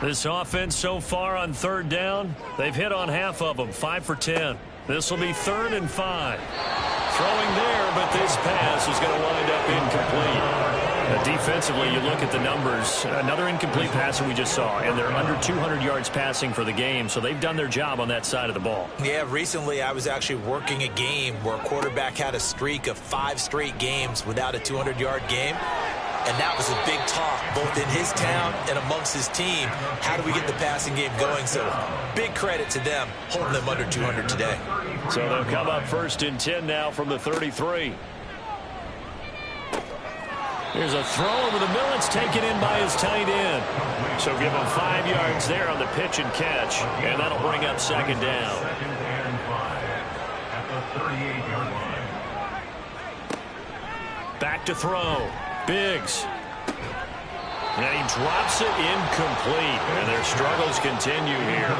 This offense so far on 3rd down, they've hit on half of them, 5 for 10. This will be 3rd and 5. Throwing there, but this pass is going to wind up incomplete. Defensively, you look at the numbers. Another incomplete pass that we just saw, and they're under 200 yards passing for the game, so they've done their job on that side of the ball. Yeah, recently I was actually working a game where a quarterback had a streak of 5 straight games without a 200-yard game. And that was a big talk, both in his town and amongst his team. How do we get the passing game going? So big credit to them, holding them under 200 today. So they'll come up 1st and 10 now from the 33. Here's a throw over the middle. It's taken in by his tight end. So give him 5 yards there on the pitch and catch, and that'll bring up 2nd down. 2nd and 5 at the 38-yard line. Back to throw. Biggs. And he drops it incomplete. And their struggles continue here.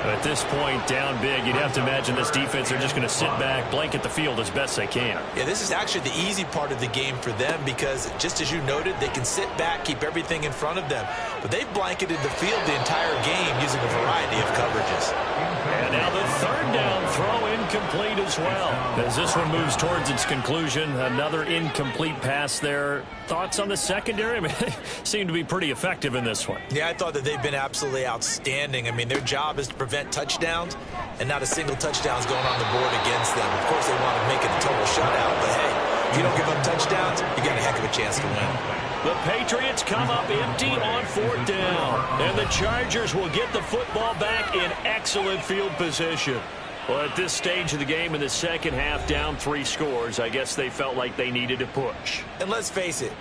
At this point, down big, you'd have to imagine this defense, they're just going to sit back, blanket the field as best they can. Yeah, this is actually the easy part of the game for them because, just as you noted, they can sit back, keep everything in front of them. But they've blanketed the field the entire game using a variety of coverages. And now the 3rd down throw incomplete as well. As this one moves towards its conclusion, another incomplete pass there. Thoughts on the secondary? I mean, they seem to be pretty effective in this one. Yeah, I thought that they've been absolutely outstanding. I mean, their job is to prevent touchdowns, and not a single touchdown is going on the board against them. Of course, they want to make it a total shutout, but hey, if you don't give up touchdowns, you got a heck of a chance to win. The Patriots come up empty on 4th down. And the Chargers will get the football back in excellent field position. Well, at this stage of the game in the second half, down 3 scores, I guess they felt like they needed to push. And let's face it,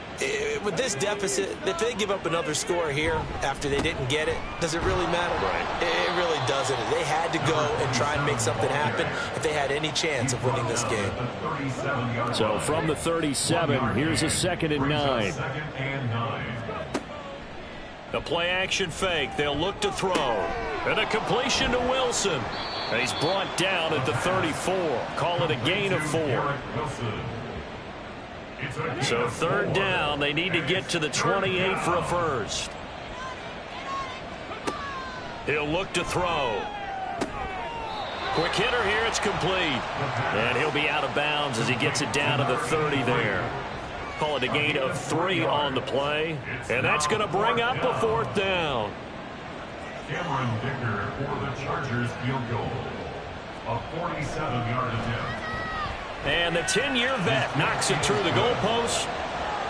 with this deficit, if they give up another score here after they didn't get it, does it really matter? Right. It really doesn't. They had to go and try and make something happen if they had any chance of winning this game. So from the 37, here's a 2nd and 9. The play-action fake. They'll look to throw. And a completion to Wilson. And he's brought down at the 34. Call it a gain of 4. So 3rd down. They need to get to the 28 for a first. He'll look to throw. Quick hitter here. It's complete. And he'll be out of bounds as he gets it down to the 30 there. Call it a gain of 3 on the play. And that's going to bring up a 4th down. Cameron Dicker for the Chargers field goal. A 47-yard attempt. And the 10-year vet knocks it through the goalpost.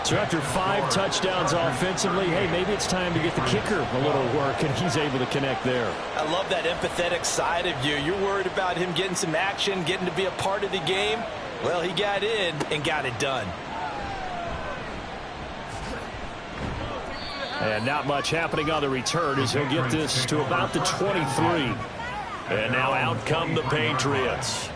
So after 5 touchdowns offensively, hey, maybe it's time to get the kicker a little work, and he's able to connect there. I love that empathetic side of you. You're worried about him getting some action, getting to be a part of the game. Well, he got in and got it done. And not much happening on the return as he'll get this to about the 23. And now out come the Patriots.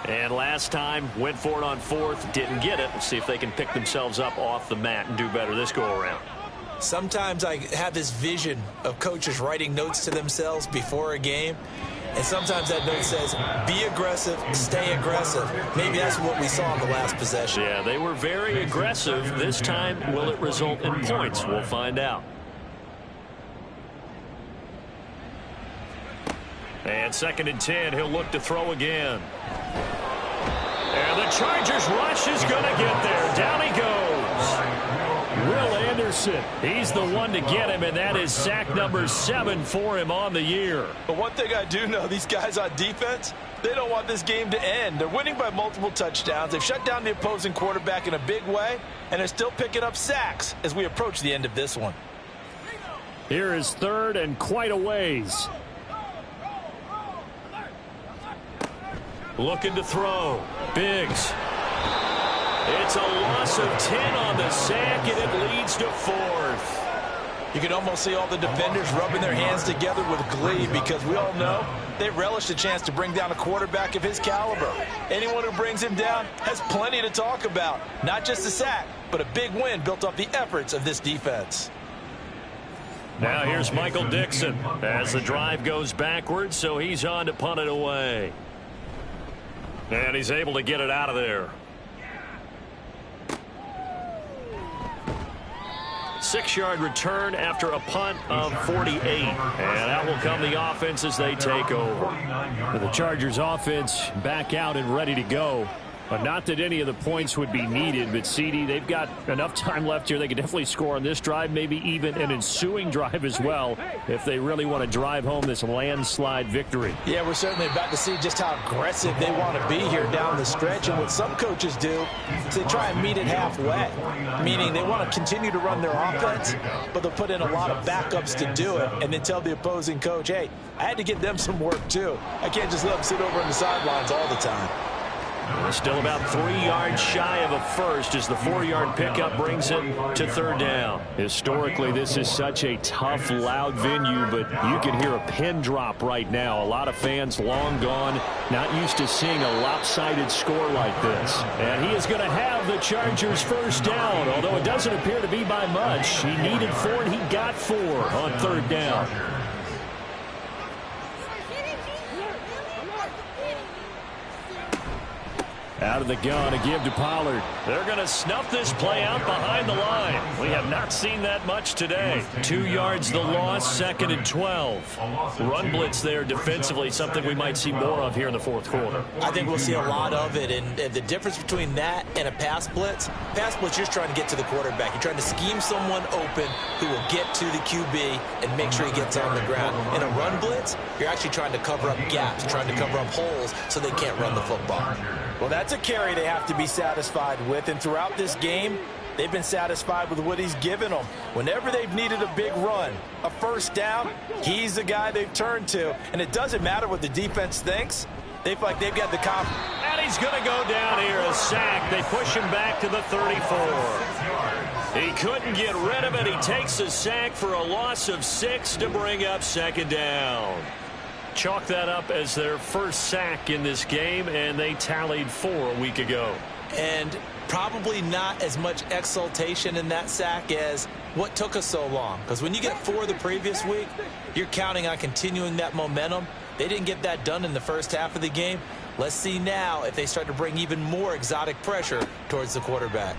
And last time, went for it on 4th, didn't get it. Let's see if they can pick themselves up off the mat and do better this go-around. Sometimes I have this vision of coaches writing notes to themselves before a game. And sometimes that note says, be aggressive, stay aggressive. Maybe that's what we saw in the last possession. Yeah, they were very aggressive. This time, will it result in points? We'll find out. And 2nd and 10, he'll look to throw again. And the Chargers rush is going to get there. Down he goes. Will Anderson, he's the one to get him, and that is sack number 7 for him on the year. But one thing I do know, these guys on defense, they don't want this game to end. They're winning by multiple touchdowns. They've shut down the opposing quarterback in a big way, and they're still picking up sacks as we approach the end of this one. Here is 3rd and quite a ways. Looking to throw. Biggs. It's a loss of 10 on the sack, and it leads to 4th. You can almost see all the defenders rubbing their hands together with glee because we all know they relish the chance to bring down a quarterback of his caliber. Anyone who brings him down has plenty to talk about. Not just a sack, but a big win built off the efforts of this defense. Now here's Michael Dixon as the drive goes backwards, so he's on to punt it away. And he's able to get it out of there. 6-yard return after a punt of 48. And out will come the offense as they take over. The Chargers offense back out and ready to go. But not that any of the points would be needed, but CD, they've got enough time left here. They can definitely score on this drive, maybe even an ensuing drive as well, if they really want to drive home this landslide victory. Yeah, we're certainly about to see just how aggressive they want to be here down the stretch. And what some coaches do is they try and meet it halfway, meaning they want to continue to run their offense, but they'll put in a lot of backups to do it, and then tell the opposing coach, hey, I had to get them some work too. I can't just let them sit over on the sidelines all the time. Still about 3 yards shy of a first as the 4-yard pickup brings it to 3rd down. Historically, this is such a tough, loud venue, but you can hear a pin drop right now. A lot of fans long gone, not used to seeing a lopsided score like this. And he is going to have the Chargers first down, although it doesn't appear to be by much. He needed 4, and he got 4 on 3rd down. Out of the gun, a give to Pollard. They're going to snuff this play out behind the line. We have not seen that much today. 2 yards the loss, 2nd and 12. Run blitz there defensively, something we might see more of here in the 4th quarter. I think we'll see a lot of it, and the difference between that and a pass blitz, you're just trying to get to the quarterback. You're trying to scheme someone open who will get to the QB and make sure he gets on the ground. In a run blitz, you're actually trying to cover up gaps, trying to cover up holes so they can't run the football. Well, that's a carry they have to be satisfied with. And throughout this game, They've been satisfied with what he's given them. Whenever they've needed a big run, a first down, he's the guy they've turned to. And it doesn't matter what the defense thinks. They feel like they've got the confidence. And he's going to go down here, a sack. They push him back to the 34. He couldn't get rid of it. He takes a sack for a loss of 6 to bring up second down. Chalk that up as their first sack in this game, and they tallied 4 a week ago. And probably not as much exultation in that sack as what took us so long. Because when you get 4 the previous week, you're counting on continuing that momentum. They didn't get that done in the first half of the game. Let's see now if they start to bring even more exotic pressure towards the quarterback.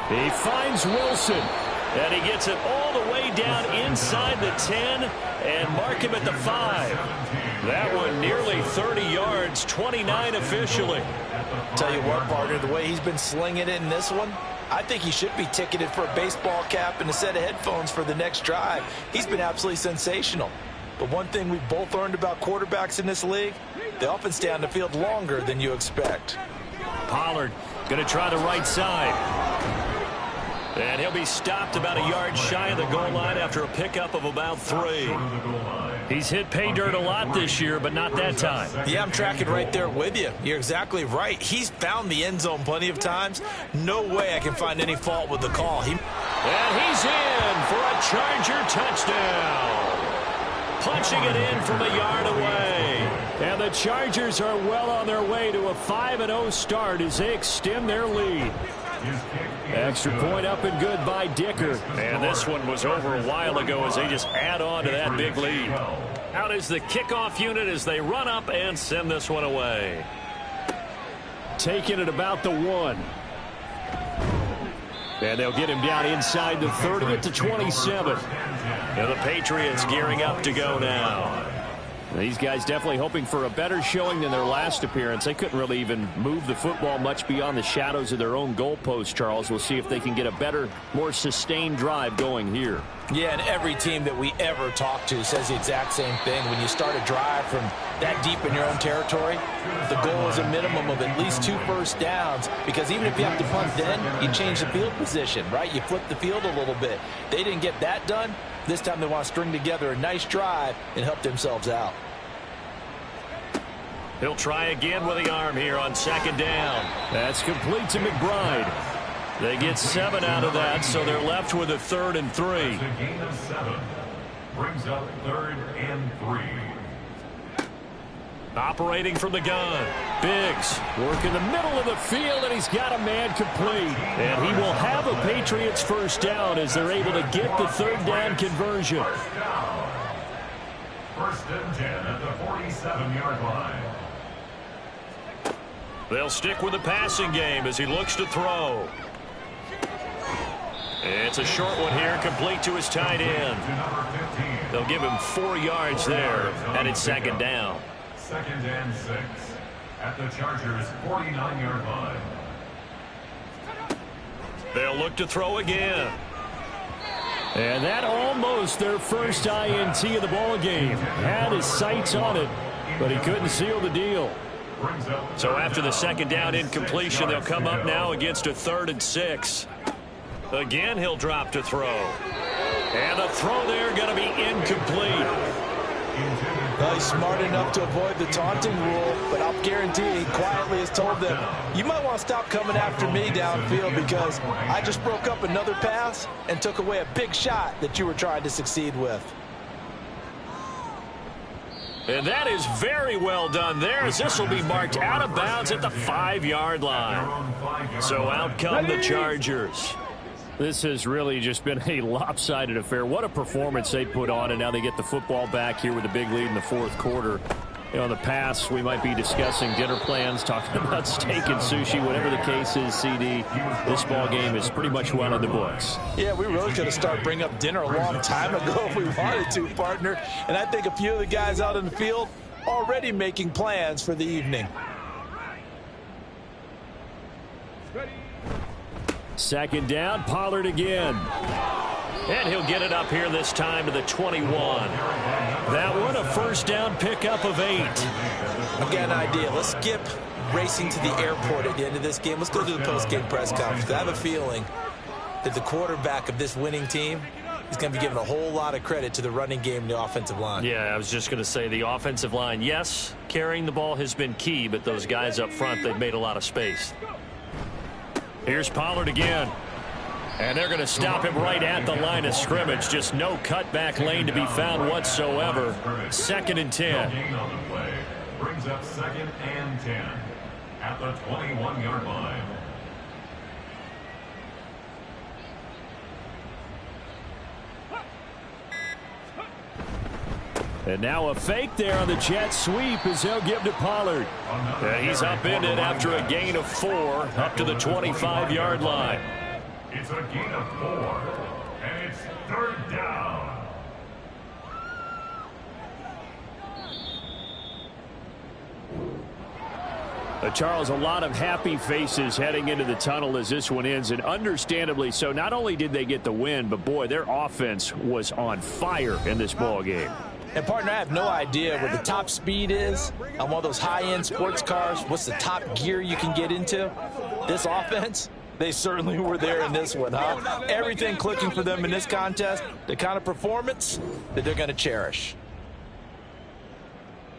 He finds Wilson, and he gets it all the way down inside the 10 and mark him at the 5. That one nearly 30 yards, 29 officially. Tell you what, partner, the way he's been slinging it in this one, I think he should be ticketed for a baseball cap and a set of headphones for the next drive. He's been absolutely sensational. But one thing we've both learned about quarterbacks in this league, they often stay on the field longer than you expect. Pollard going to try the right side. And he'll be stopped about a yard shy of the goal line after a pickup of about 3. He's hit pay dirt a lot this year, but not that time. Yeah, I'm tracking right there with you. You're exactly right. He's found the end zone plenty of times. No way I can find any fault with the call. And he's in for a Charger touchdown. Punching it in from a yard away. And the Chargers are well on their way to a 5-0 start as they extend their lead. Extra point up and good by Dicker. And this one was over a while ago as they just add on to that big lead. Out is the kickoff unit as they run up and send this one away. Taking it about the 1. And they'll get him down inside the 30 at the 27. And the Patriots gearing up to go now. These guys definitely hoping for a better showing than their last appearance. They couldn't really even move the football much beyond the shadows of their own goalpost, Charles. We'll see if they can get a better, more sustained drive going here. Yeah, and every team that we ever talk to says the exact same thing. When you start a drive from that deep in your own territory, the goal is a minimum of at least 2 first downs, because even if you have to punt then, you change the field position, right? You flip the field a little bit. They didn't get that done. This time they want to string together a nice drive and help themselves out. He'll try again with the arm here on second down. That's complete to McBride. They get 7 out of that, so they're left with a 3rd and 3. That's a gain of 7. Brings up 3rd and 3. Operating from the gun. Biggs work in the middle of the field, and he's got a man complete. And he will have a Patriots first down as they're able to get the 3rd down conversion. First and 10 at the 47-yard line. They'll stick with the passing game as he looks to throw. It's a short one here, complete to his tight end. They'll give him 4 yards there, and it's second down. Second and 6 at the Chargers' 49-yard line. They'll look to throw again. And that almost their first INT of the ball game. Had his sights on it, but he couldn't seal the deal. So after the second down incompletion, they'll come up now against a 3rd and 6. Again, he'll drop to throw. And the throw there going to be incomplete. Well, he's smart enough to avoid the taunting rule, but I'll guarantee he quietly has told them, you might want to stop coming after me downfield because I just broke up another pass and took away a big shot that you were trying to succeed with. And that is very well done there, as this will be marked out of bounds at the 5-yard line. So out come the Chargers. This has really just been a lopsided affair. What a performance they put on, and now they get the football back here with a big lead in the 4th quarter. You know, in the past, we might be discussing dinner plans, talking about steak and sushi, whatever the case is, CD. This ball game is pretty much well in the books. Yeah, we really could have started bringing up dinner a long time ago if we wanted to, partner. And I think a few of the guys out in the field already making plans for the evening. Second down, Pollard again. And he'll get it up here this time to the 21. That one a first down pickup of 8. I've got an idea. Let's skip racing to the airport at the end of this game. Let's go to the post-game press conference. I have a feeling that the quarterback of this winning team is going to be given a whole lot of credit to the running game and the offensive line. Yeah, I was just going to say the offensive line, yes, carrying the ball has been key, but those guys up front, they've made a lot of space. Here's Pollard again. And they're going to stop him right at the line of scrimmage. Just no cutback lane to be found whatsoever. 2nd and 10. Brings up 2nd and 10 at the 21-yard line. And now a fake there on the jet sweep as they'll give to Pollard. And he's upended after a gain of 4 up to the 25-yard line. It's a gain of 4, and it's 3rd down. Charles, a lot of happy faces heading into the tunnel as this one ends, and understandably so. Not only did they get the win, but boy, their offense was on fire in this ball game. And, partner, I have no idea what the top speed is on one of those high-end sports cars. What's the top gear you can get into? This offense, they certainly were there in this one, huh? Everything clicking for them in this contest, the kind of performance that they're going to cherish.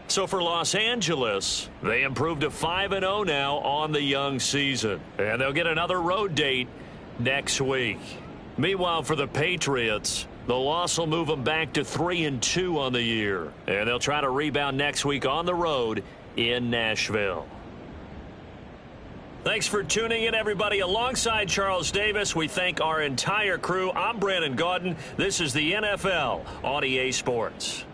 So for Los Angeles, they improved to 5-0 now on the young season. And they'll get another road date next week. Meanwhile, for the Patriots, the loss will move them back to 3-2 on the year. And they'll try to rebound next week on the road in Nashville. Thanks for tuning in, everybody. Alongside Charles Davis, we thank our entire crew. I'm Brandon Gaudin. This is the NFL on EA Sports.